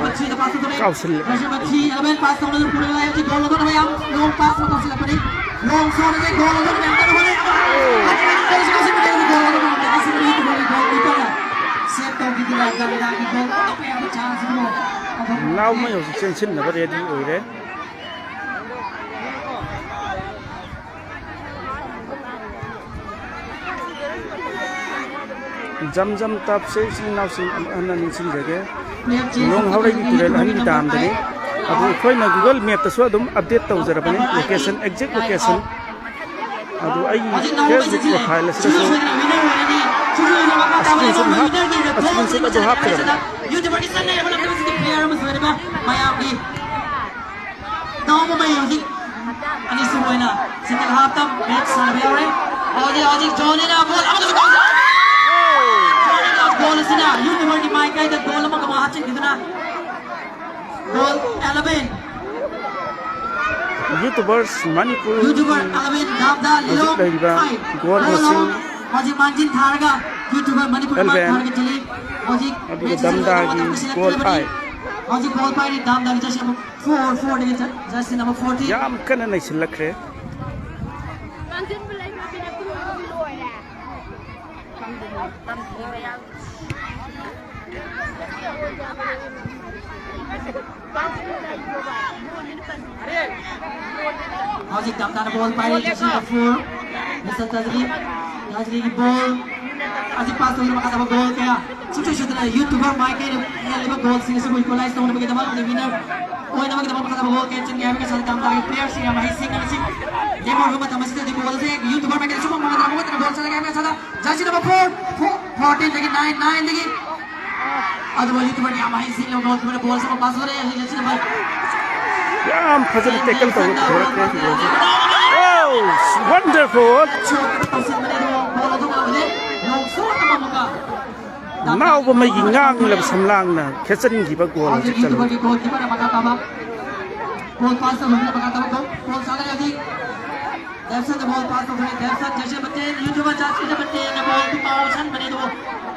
Ka se le. Masih elemen pass sama dengan pura lagi goal lo na bayam. Long pass mo ka sila pani. Long shot ke goal lo na enter hole. Now mới có chân chân là có ready rồi đấy. Jam tap se sing now sing anh sing jage. Long how like tu rel anh dam đấy. Abu khoi na Google Map ta so dum update tau jara bane location exact location. Abu ai Facebook profile se so. Askin se hap kar. YouTuber di sana yang mana mesti player mesti ada maya di. Tahu apa maya di? Ani semua ina. Single half tam match sana biar Aji John ina ball. Apa tu goal? Goal sina. YouTuber di mic ay goal mo kamahatsin dito na. Goal 11. YouTubers Manipur. YouTuber 11 Dabda Lilo. Goal masing. Aji Manjin Tharga. YouTuber Manipur Tharga chali. Aji Damda goal pai. Aji goal pai ni Damda ni jersey number 4 ni jersey number 40. Yam kana nai silak re. Aji Damda na goal pai jersey number 4. Mr. Tajri ki ball. Aji pass tu nama kata goal kaya. Sudah YouTuber mic ni lepas goal sini semua equalize tu nama kita mahu winner. Oh nama kita mahu kata goal kaya ceng kaya kita Damda ki player sini nama hising kan sih. Dia mau rumah tamas itu di goal sih. YouTuber mic kita semua mahu kata goal sana kaya sana. Jersey number 14 lagi 9 lagi. Aduh YouTuber ni nama hising lepas goal kita goal semua pass orang yang jersey number. Yam fazal tackle tu thoda goal. Oh, wonderful. Now ba may gingang lab samlang na kesan gi ba goal sa chalo. Goal di mana makata ba? Goal pass tu mana makata ba? Goal sana lagi. Dersan the ball pass tu mana? Dersan jersey bete YouTuber jersey bete na ball tu motion bane tu.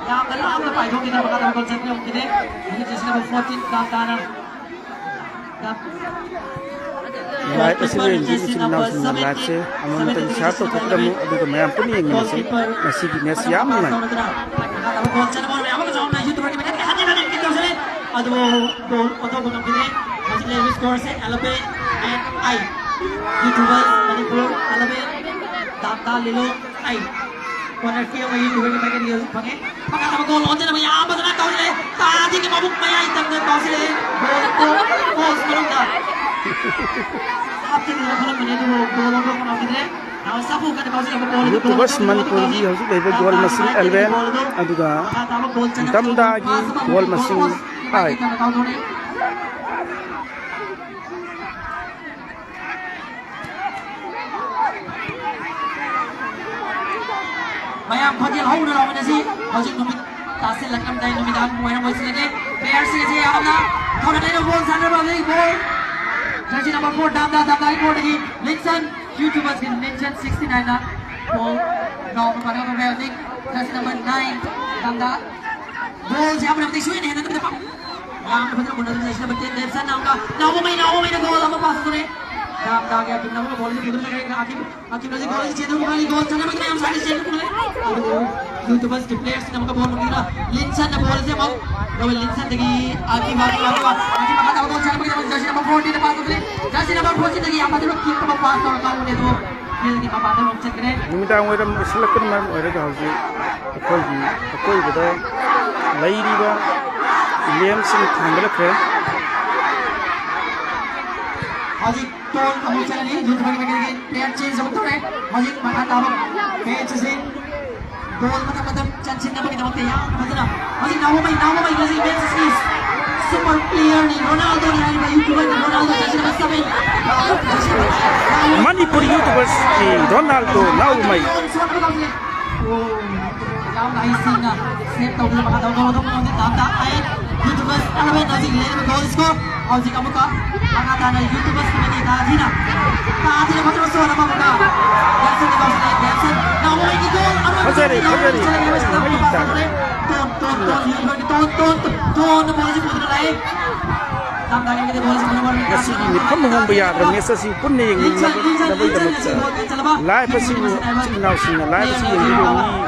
Yang dalam la pai thong kita makata goal sa piyong kide. Ini jersey number 14 Damdana. Right, kasi rin jersey now sa latse amon tan shato tukdam adu ka mayam puni yang nasi nasigi nes yam na. Goal untuk bukan kini masih lebih skor se Elevate and I YouTuber Manipur Elevate Damda Lilo I corner kill में YouTuber के packet लिया पंगे पका तब गोल होने ना यहाँ पर ना कौन ले ताजी के बाबू मैं यहाँ तक ने कौन ले गोल को पोस्ट करूँगा आपके लिए गोल मैंने तो गोल को बना के दे now सब को कौन से गोल YouTubers Manipur gi hausi lebe goal masing elven aduga Damda gi goal masing ai. mayam khajil hau na raw na si hojik numit tasil lakam dai numidang moy na moy silage player si je amna thona dai no ball sander ba dei ball jersey number 4 damda ball lagi Linson YouTubers in Linson 69 na ball no pada ko music jersey number 9 damda ball jam na pati suin na kita yang betul betul jersey number 10 Linson na mo may na goal ama pass ko ne damda gaya tim na ball ni betul lagi akim lagi goal si jedu kali goal chana betul yang sakit jedu kali YouTubers के players ने हमका बहुत मंगीरा Linson ने ball से हम double Linson देखी आगे माता बॉल चल पड़ी जर्सी नंबर 14 ने पास कर ले जर्सी नंबर 14 देखी आप मतलब किक को पास कर का उन्हें तो फिर की पापा ने हम चेक करे नुमिदांग वरम सिलेक्ट मैम ओरेगा हौजी कोई बदा लईरीबा विलियम सिंह थांगलखे हाजी टोन अमु चलनी जूट बड़ी में प्लेयर चेंज सब तो है हाजी माता ताबक पेच से goal macam cancin na kita waktu yang macam masih nawa mai kasi Messi is super player ni Ronaldo ni hari YouTuber ni Ronaldo jadi macam ni Manipur YouTubers ni Ronaldo nawa mai yang lain sih na set tahu belum kata goal tu mungkin tak air YouTubers kalau main nasi lele goal score और जी कामुका angkata na YouTubers ni tadi na macam suara apa muka Jansen ni bawah Jansen nawa mai ni goal Hajari ton boleh pun naik tambah lagi kita boleh sebelum nasi ini pun membayar dan nasi pun ni yang nabai dapat lai pasti nau sini lai pasti yang ini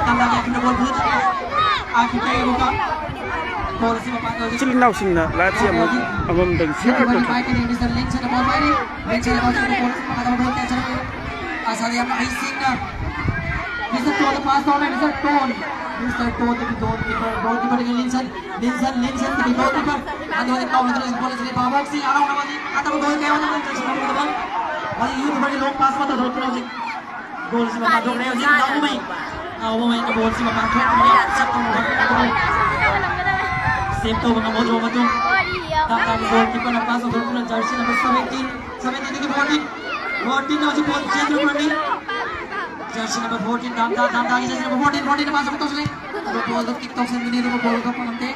tambah lagi kita boleh kita buka boleh sih bapak cili nau sini lai pasti amam dan siapa tu baik ini Mr. Link sana bola ini Link sana bola ada bola cacar asal yang icing Mr. Tone pass on Mr. Tone the goalkeeper dengan Linson the goalkeeper ada orang kau menterus bola sini bawa boxing arah orang ni atau gol kayak mana pun terus orang betul wali YouTuber ni long pass mata dorong terus gol si bapak dorong leo jadi namu main ke gol si bapak dorong ni satu orang same tu dengan bola betul tak ada goalkeeper nak pass dorong terus jersey number 17 ni 14 nanti ball change orang ni jersey number 14 damda lagi jersey number 14 ne pasang betul ni kalau ball tu kick toss ini tu ball ka penante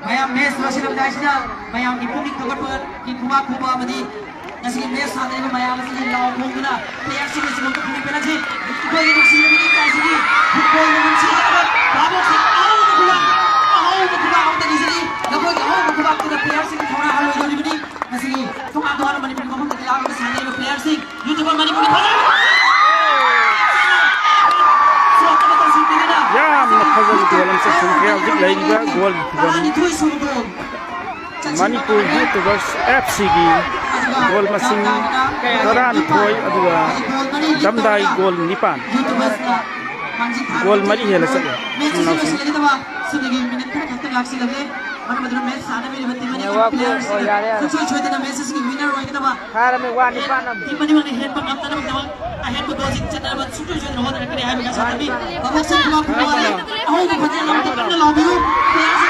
mayam mes masih nak dasnya mayam di publik tukar per di kuba madi nasi mes ada ni mayam masih lawan mungkina player sini sebelum tu publik pernah sih football ni masih ni kai sini football ni masih apa babu sih Aku tadi sini, aku kita player sih thora hal itu ni masih tu aku orang Manipur kamu tadi lawan sana itu player sih YouTuber Manipur ni ya menafazal dalam section kreatif lain juga gol Manipur YouTubers FC gol masing Koran Koi adua damdai gol nipan gol mari hela saja sedikit minit kan laksi lagi mana betul match sana meri betul mana players cuci cuci na matches ki winner hoy kita ba hara me wani panam tim mani mani head pa kam tanam kita head ko dojik chana ba cuci cuci na hoda kare hai ba sa tabi babu se block wala au ko khate lam to na lobby players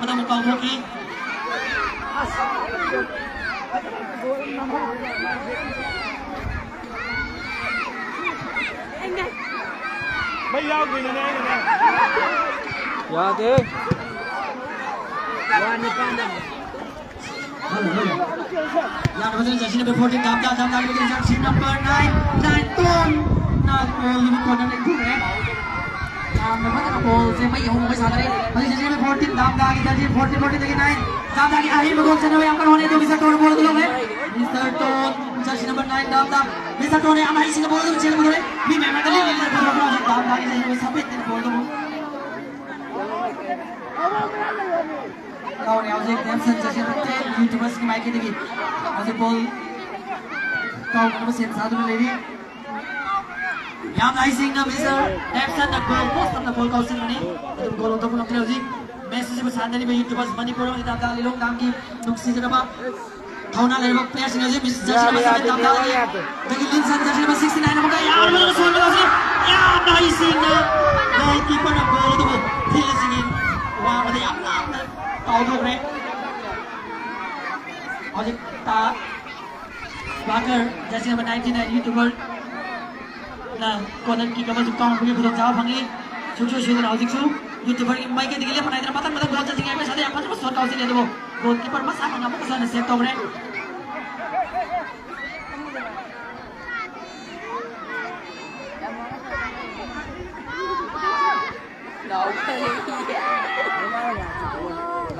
pada muka hoki Mấy lâu gì nè ya de wani panam yang betul jersey number 14 damda betul jersey number 9 ton na ball ni ko na itu memang ball se mai home साथ रहे अभी jersey number 14 damda की jersey 14 देखिए 9 damda की आही में गोल चने हुए अंकल होने दो मिस्टर टोन बोल दो लोग mister tone jersey number 9 damda mister tone ने हमारी सिंह बोल दो चल बोल मी मैं कर ले damda की jersey सब इतने बोल दो Kau ni awak Dempson jersey number 10 YouTubers की माइक देखिए awak ball kau number 7 satu lagi yang lain sih Mr. Dempson nak goal post nak goal kau sih ni itu goal untuk nak terus Messi sebab sana ni YouTubers Manipur ni tak ada lelong kami nuksi je apa kau nak lelong players ni aja jersey number 7 tak ada lagi bagi Linson jersey number 69 nama kau yang mana soal kau sih yang lain sih goalkeeper nak counter हजिक ता बाकर जैसे number 99 YouTuber ना Conor की कमर जुकाम हुई खुद जाव भंगी छुछु छुछु हजिक छु यूट्यूबर की माइक के दिले बनाइदर मतन मतन गोल चसिङ आइबे साथै आफ्नो सर्ट आउँछ नि देबो गोलकीपर मा सामना मा कसले सेभ तोब्रे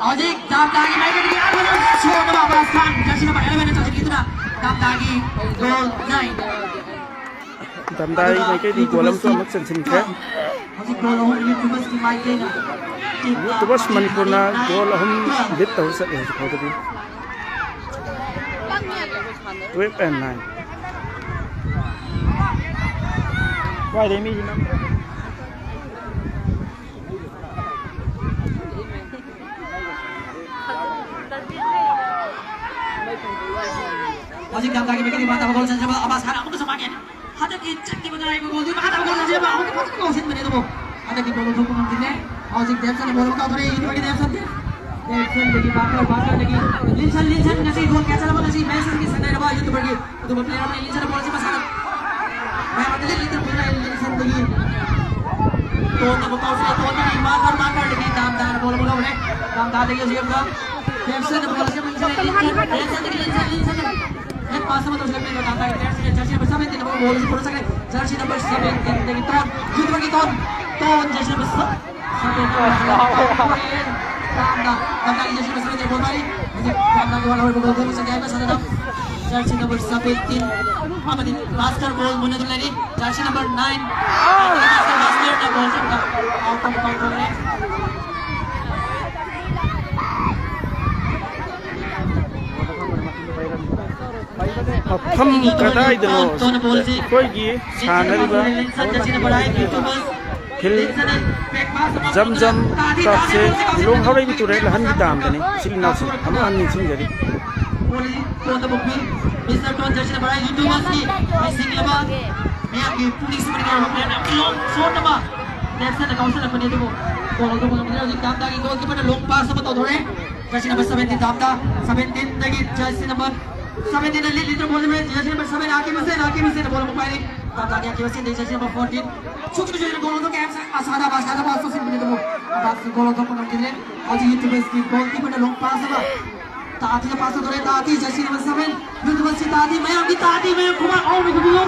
हजिक दाम दागी माइक के दिले आफ्नो छोड बाबा खान जर्सी नंबर 11 चसिङ इतना दाम दागी गोल 9 Damdai mấy cái đi của lâm xuân mất sân sân thế. YouTubers Manipur na goal hum bit tàu sẽ để cho tôi đi. 12 and 9. Why they me na? Hajik damdagi mereka di mata gol saja abas harap untuk semakin ada kicak di mana ibu gol di mata gol saja bah aku pasti gol sih begitu bu ada di gol untuk penontonnya Hajik Depson yang bola kau tadi ini bagi Depson lagi bakar lagi Linsan ngasih gol catch apa ngasih Messi di sana ada itu pergi untuk player apa Linsan bola sih masalah memang tadi Linsan lagi tuan apa kau sih tuan lagi bakar lagi damdar bola boleh damdar lagi siapa Depson bola sih Linsan एक पास में तो उसने अपने बताता है Jersey number 7 दिन वो बोल से पूरा सके जर्सी नंबर 7 दिन देखिए तो युद्ध की तो जर्सी नंबर 7 दामदा की जर्सी नंबर 7 बोल भाई मुझे दामदा के वाला बोल बोल से जाएगा सादा जर्सी नंबर 7 दिन हम दिन मास्टर बोल मुन्ने तो लेनी जर्सी नंबर 9 मास्टर का बोल सकता आउट ऑफ काउंटर है Thăm cả đây được rồi. Coi gì? Sàn đây ba. Phil jam tập se long hau đây tu đây là hắn đi tạm cái này. Xin nào xin. Hàm ăn nhìn xin jadi. Mr. Ton jersey number 8 YouTubers की missing लगा मैं आपकी police में निकाल रहा हूँ लोग shot number next से काउंटर अपने देखो बोलो तो बोलो मेरा जितना दागी गोल कीपर ने लोग पास बताओ थोड़े jersey number 17 दामदा 17 दगी jersey number 17 ने लीडर बोल में jersey number 7 आके में से बोलो मोबाइल दामदा आके में से jersey number 14 छुट गोल तो कैम से आसादा पास तो सिंपली तो अब आप गोल तो पकड़ के ले और यूट्यूबर्स की गोल कीपर ने लोग पास लगा ताती का पास तो रे ताती जर्सी नंबर 7 यूट्यूबर से ताती मैं आपकी ताती में खुमा और भी गुबियो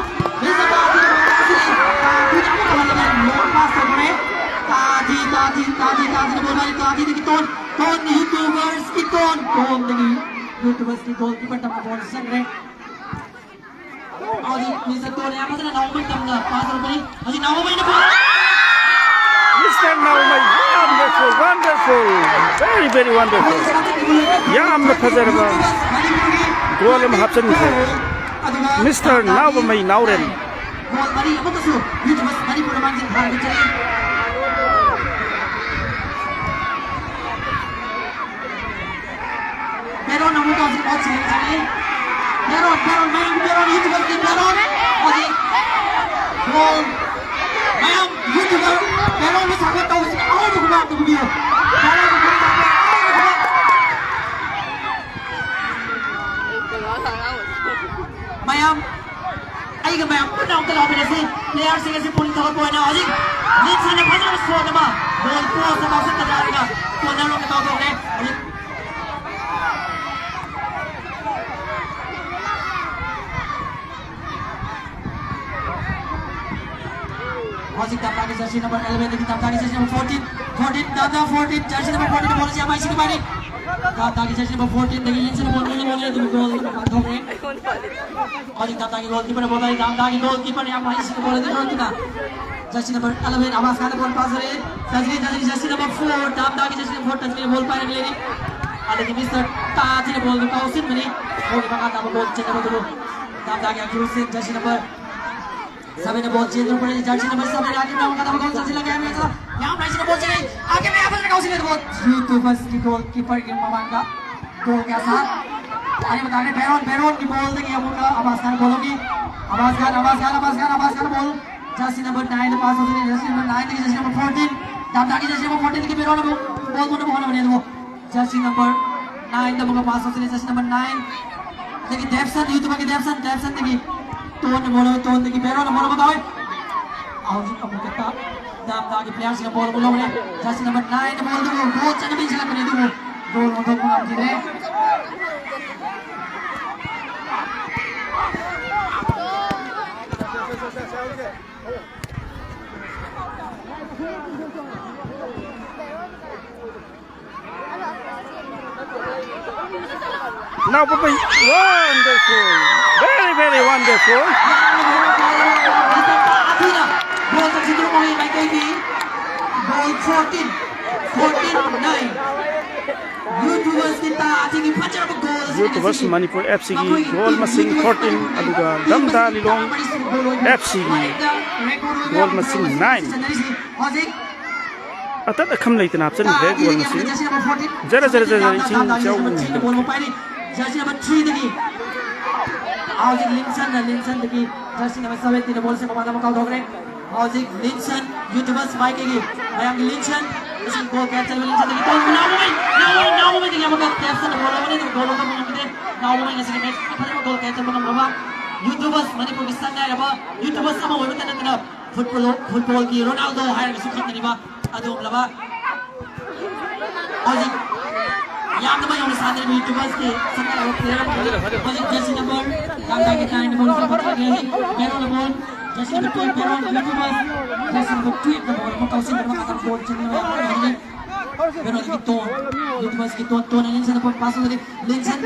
ये सब ताती जाने का मतलब है लोग पास तो रे ताती ने बोल भाई ताती देखी कौन यूट्यूबर्स की कौन देखी यूट्यूबर्स की गोलकीपर तब बॉल संग रे और ये मिस्टर तो ने मतलब 9 मिनट तक 5 रुपए अजी 9 minute Mr. Naumai, wonderful, very wonderful. Yam na pazarba. Golam hapsan ko. Mr. Naumai Nauren. Gol mari apa tu? Itu mas mari pun manjin hal bicara. Meron namu kau sih kau cari. Meron itu bagi Meron. Adi. Gol. Mayam YouTuber Meron में सागर तो उसने और भी घुमा तो भी Mayam आई के Mayam पता उनका लॉबी ने से प्लेयर से कैसे पुलिस और कोई ना अजी नीचे ने फंसा उसको ना गोल को सब आउट कर जाएगा तो ना लोग के तो ने Hajik Damda की जर्सी नंबर 11 देखिए Damda की Jersey number 14 Damda 14 Jersey number 14 बोल दिया माइसी के बारे Damda की जर्सी नंबर 14 देखिए लिंसन बोल तुम गोल मार रहे Hajik Damda की गोलकीपर बोल रहा है Damda की गोलकीपर यहां माइसी को बोल दे रहा था जर्सी नंबर 11 आवाज खाने बोल पास रहे तजरी जर्सी नंबर 4 Damda की जर्सी नंबर 4 तजरी बोल पाए नहीं लेनी आगे की मिस्टर ताजी ने बोल दो काउसिन में नहीं वो का था बोल चेक करो Damda की एक्यूरेसी जर्सी नंबर सभी ने बहुत चेंज पड़े जर्सी नंबर 7 आगे में उनका गोल चल लगा है ऐसा यहां प्राइस ने बोल चले आगे में यहां पर काउसी ने बहुत यूट्यूबर्स की गोलकीपर के ममान का गोल के साथ आगे बता रहे बैरोन की बॉल देखिए अब उनका आवाज खान बोलोगी आवाज खान बोल जर्सी नंबर 9 पास होती है जर्सी नंबर 9 देखिए जर्सी नंबर 14 दामदा की जर्सी नंबर 14 देखिए बैरोन बॉल को बोलने बने वो jersey number 9 na mga pasok sila jersey number 9 lagi Devson YouTube lagi Devson lagi tuan lagi pero na bola magawin out ang kata dam lagi player sila bola mulong ni jersey number 9 na bola dulu goal sa namin sila kanina dulu goal untuk mga kini Now, Papa, wonderful, very wonderful. Goal sa sino mo yung KD goal 14-9 YouTubers kita ating ipacar ang goal YouTubers Manipur FC goal masing 14 aduga damda lilong FC goal masing 9 atat akham lai tanap chan he goal masing jara ching chau jersey number 3 lagi Howzik Linson lagi jersey number 7 tidak bola sa pamana makau dogre Howzik Linson YouTubers baik lagi bayang Linson isang goal catcher Linson lagi tol now mo tingnan mo ka Devson na bola mo ni goal ka mo ngite now mo nga sige match pa mo goal catcher mo ngaba YouTubers Manipur Kisang na ba YouTubers sama mo tan tan football ki Ronaldo hayar sukhat ni ba adong laba Howzik yang naman yung sa atin YouTubers ki sana ang player Howzik jersey number yang tagi tayo ni bola sa lagi pero na ball jersey number 2 pero YouTubers jersey number 2 na bola mo kausin na makatang goal sa ni pero ito YouTubers ki ton na Linson na pasok lagi Linson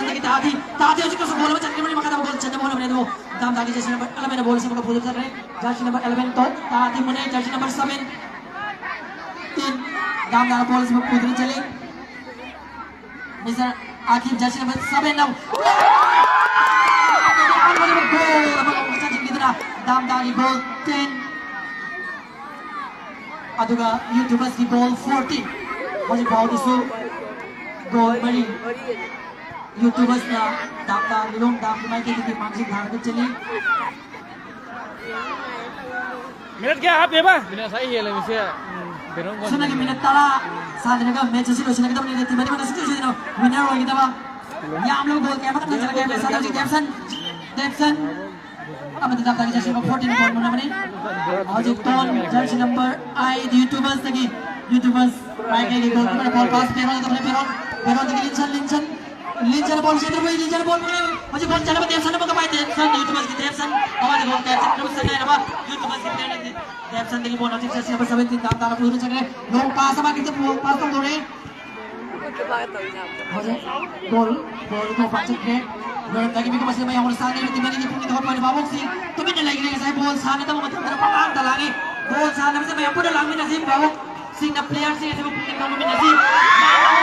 lagi tadi Howzik sa bola mo chan ni makatang goal sa bola mo ni dam tagi jersey number 11 na bola sa mga pulot sa kare jersey number 11 to tadi mo na jersey number 7 dam na bola sa mga pulot chali Mr. Akif jersey number 7 now. Dam dagi goal 10. Aduga YouTubers ki goal 14. Masih bawah isu goal bari. YouTubers na dam lilong dam mai ke di mangsing dhar ke chali. minute kya aap ye ba Minat saya ialah mesti berong Sunna ki minute tala साधने का match slow Cina kita menit tiba-tiba nasi tu sini winner lagi kita bang yang belum gol kayak macam cara kayak biasa dari Devson apa tidak lagi jersey number 14 gol mana ni Howzik ton jersey number I YouTubers lagi YouTubers baik lagi gol mana ball pass Peron lagi Linson ball center boy Linson ball macam gol cara Devson apa kau Devson YouTubers kita Devson awak gol Devson terus sana apa YouTubers kita lagi Devson lagi ball nanti jersey number 17 dalam tangan peluru cakap long pass sama kita pass tong dore gol ko pancik ke Meron lagi biko masih may orang sana tiba ni pun kita pada babok sih tapi dah lagi saya ball sana tu macam terpakang dah lagi ball sana masih may pun dah lagi nasib babok sing na player sih saya pun kamu nasib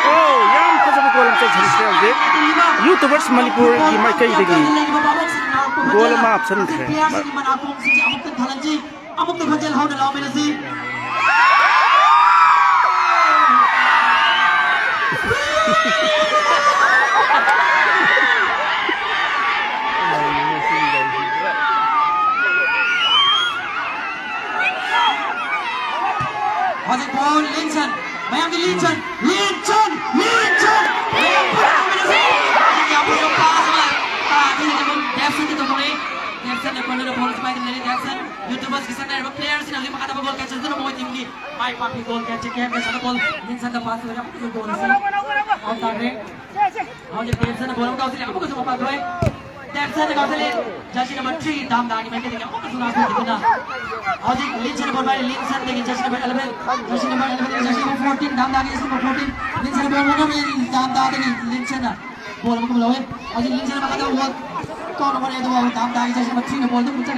oh yang kasabi goal sa jersey de YouTubers Manipur ki mai kai degi goal ma option the player sih mana aku sih amuk tu thalan ji amuk tu khajal hau dah law mena sih Howzik ball Linson bayang di Linson yang punya pass lah tadi macam Devson itu boleh Devson yang perlu bola supaya dari Devson YouTubers kisah dari players yang lima kata gol catcher itu mau tinggi baik papi gol catcher ke biasa gol Linson dah pass lagi apa gol sih out tadi Howzik Devson bola kau sih apa kau pass doy Devson kau sih jersey number 3 dam dagi mereka tinggal apa sudah aku gitu na Howzik Linson ball by Linson lagi jersey number 11 jersey number 14 dam dagi jersey number 14 Linson ball mana ni dam dagi Linson na bola mo kumulaw Howzik Linson makata ball kau nomor itu dam dagi jersey number 3 na ball tu puncak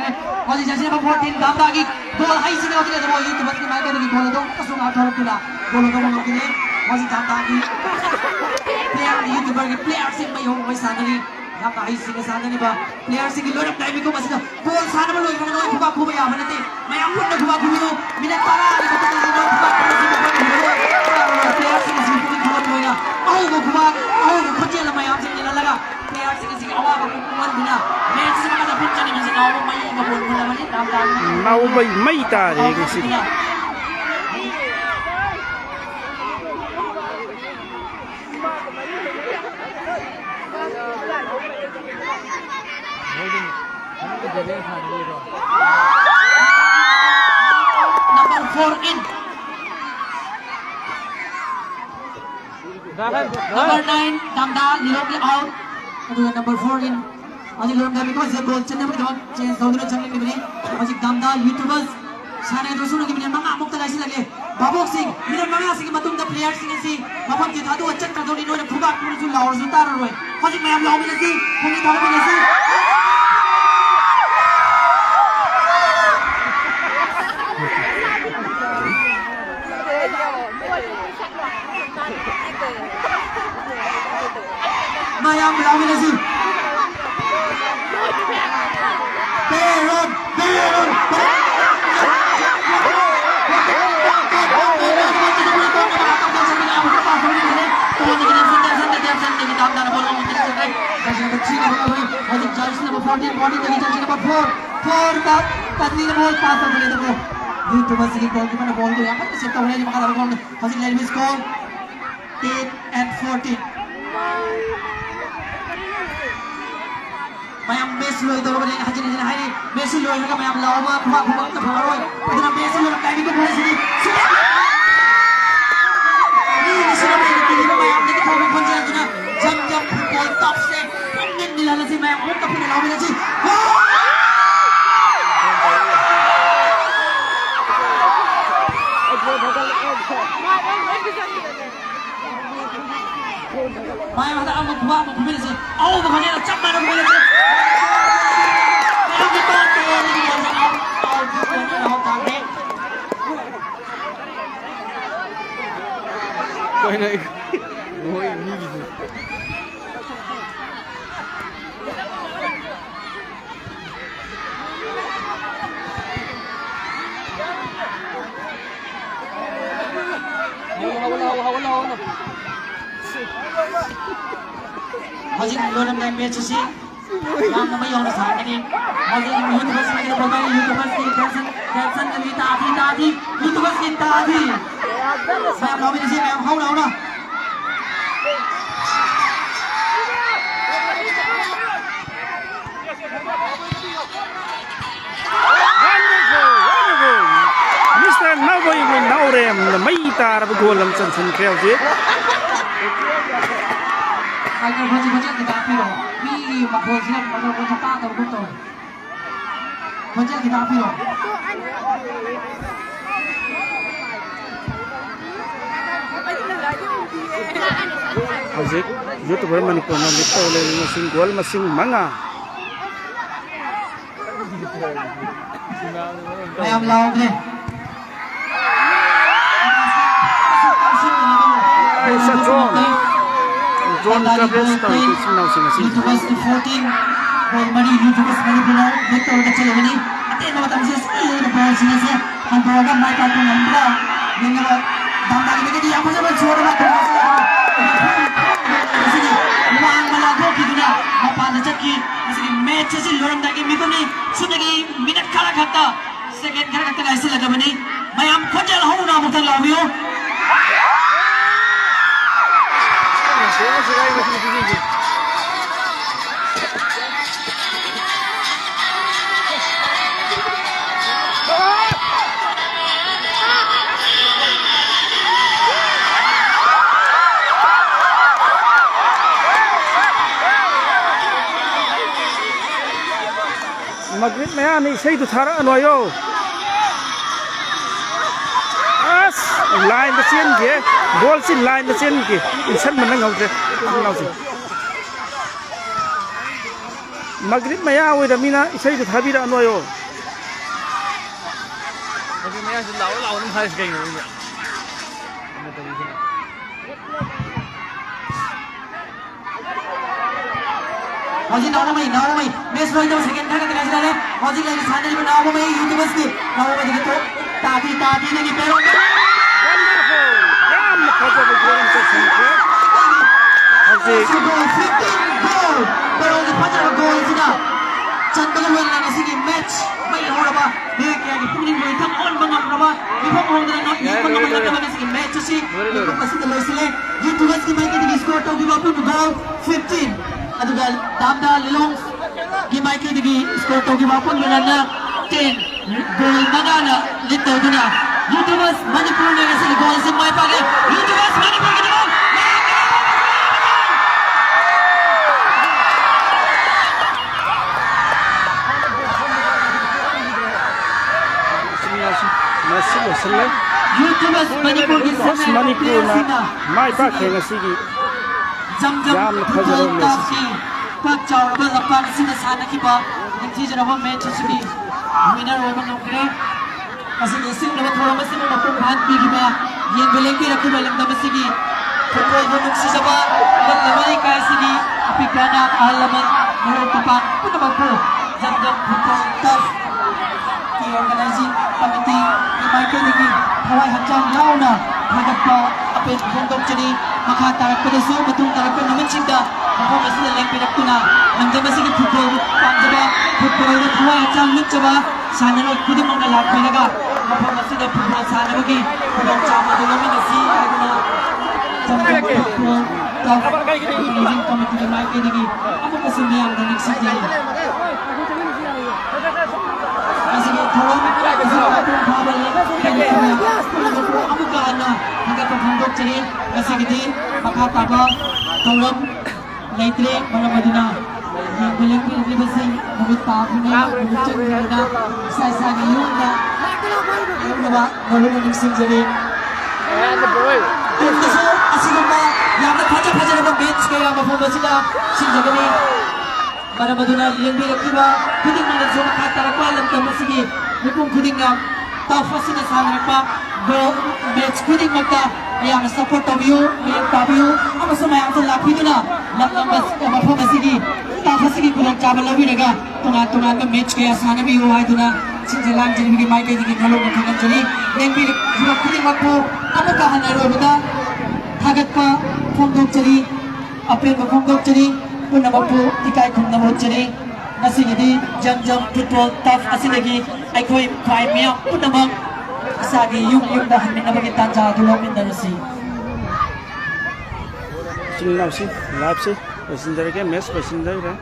Howzik jersey number 14 dam dagi ball high sini waktu itu ball itu bas ni mereka lagi bola tu kasung out harap kila bola tu mau kini Howzik dam dagi player YouTuber ke player sih mai hong mai sana ni yang kahit sini sana ni ba player sih load up time ko masih ball sana mo load mana kuba kuba ya mana ti may ampun na kuba kuba minat para ni ko tu kuba kuba player sih sih kuba kuba kuba au ko kuba au ko khaje la may amsing nila laga player sih awa ko kuman bina match sih makata pun chani masih au may ba ball mo naman ni dam dam mau mai ta re ngasi Number 4 in. Number 9 Damda Lilong out. Aduh number 4 in. Aji Lilong kami ko sa goal channel mo change daw dito channel ni Aji Damda YouTubers sana itu sudah kemudian mga amok talaga sila ke Babok Singh bilang mga sige matunda player sing si Babak di thadu achat ka doni no phubak puri su laur su tar roi Aji mayam law mi si kuni thadu mi si mayam law mi si Peron Mayam Messi loy dolo bani haji ni hai Messi loy ka mayam lawa phuma phuma ta pharo idna Messi loy kai ko phare sini ni sila mai ni mayam ni ko ko phanja juna jam jam football top se pannin nilala si mayam ko ka phine lawa ni si mayam ada amuk phuma phine si au ko phane chap mara phine si Quay này ngồi như gì Hajin loram dai match si yang namai yang sa ni hajin YouTubers ni bagai YouTubers ni caption ni tadi YouTubers ni tadi saya mau ni si saya hau lau na Mr. Nawai min Naurem mai tar bu golam chan chan kreu je Agar baca kita piro bi makhluk sila makhluk kata atau betul baca kita piro Hajik YouTuber Manipur na lito le masing gol masing manga ayam laut ni Sa John Gabriel tar sinau sing sing YouTubers 14 ball money YouTubers money pulau betul kecil ini ate nama tam sis ini ball sini se han program mai ka tu nambra ninga damba ni ke apa saja suara mak sini uang malago kiduna apa ada ki sini match sih loram dagi mikon ni sudah ki minit kala kata second kala kata ऐसे लगा बनी मैं हम खोजल हूं ना मुझे लावियो Maghrib maya ni sei tu thara anoyo as line the chen ke ball sin line the chen ke insan man ngau je ngau se Maghrib maya oi da mina sei tu thabi ra anoyo Maghrib maya si lau nam hai kai no ni Hajin nawa mai match loy dau second kala kata sila le hajin lagi sana ni nawa mai YouTubers ni nawa mai gitu tadi ni pero wonderful ram khaja bu golam se sanke hajik goal pero ni pajar goal sila chandang loy na sige match mai hora ba ni kaya ni puning loy tam on bangam raba ni pang on na not ni pang mai na sige match si ko kasi loy sila YouTubers ki mai ki score to give up to goal 15 adugal Damda Lilong gi maikidagi score tawgiba punmanana 10 goal magana litoduna YouTubers Manipur ne ngasi goal sin mai page YouTubers Manipur ke naman Masih selesai. YouTubers Manipur ki Manipur na mai pa khenga sigi jam football tafsi pak chawra lapak sina sana ki ba ningthi jaraba match sigi winner hoba nokre kasi isim na thora masin na ko bhan pi gi ba yen beleng ki rakhu beleng da sigi football ho nuksi jaba lat lamai ka sigi apikana alaman mo papan puno ba po jam football taf ki organizing committee ki Michael Ligi hawai hachang yauna hagappa apin bondok chini makha tarak pedesu betung tarak pe naman chinda mafam asida leng pinakuna nangjama sigi football panjaba football na hawai hachang nutjaba sanaro khudimang na lak pinaga mafam asida football sanabagi khudong chama dolomi na si aguna jamjam football taf organizing committee ki Michael Ligi amu kasumiyang danig sidi Asige thawang asige phabale amuka ana hangap phangdok chini asige di makha taba tawram leitre maramaduna yang beleng libasi mubut pa phine mubut chuna sai sai ni yunda yunda nolu ni sing jari And the boy. so asige ma yamna phaja na bench ke ya mafum asida sing jagani maramaduna lengbi rakiba kuding na zona khatara pa lam tamasigi mipum kuding na tafasina sanrakpa go match kuding makta ayang support tabiu mayang tabiu ama samayang to lapiduna laklambas mafamasigi tafasigi kulang chabalabi naga tunga ka match kaya sanabi ho haiduna sinjalang jinibigi mai kai digi nalo ngangan jani lengbi rakiba kuding makpo ama kahanai robada thagatpa phongdok chali apel phongdok chali punamapu ikai khumnamo chani nasigidi jam football taf asidagi aikhoi khwai mya punamak asagi yung da hanminabagi tanja dulomin darasi Singnaw si live si passenger ke match passenger re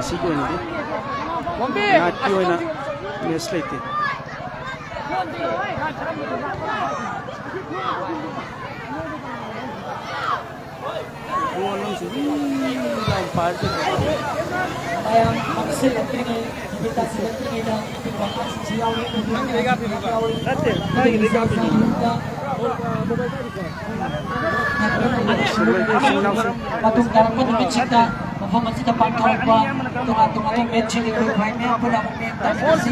isi ko ni na ki hoina match leite Bolong si lampar ke ayang maksil tinggi kita sedang tinggi dan bahkan siau Ate, lagi ni kami ni. patung dalam pun demi cipta performance kita pantau apa tunga tunga match ini kau main apa nak main tapi si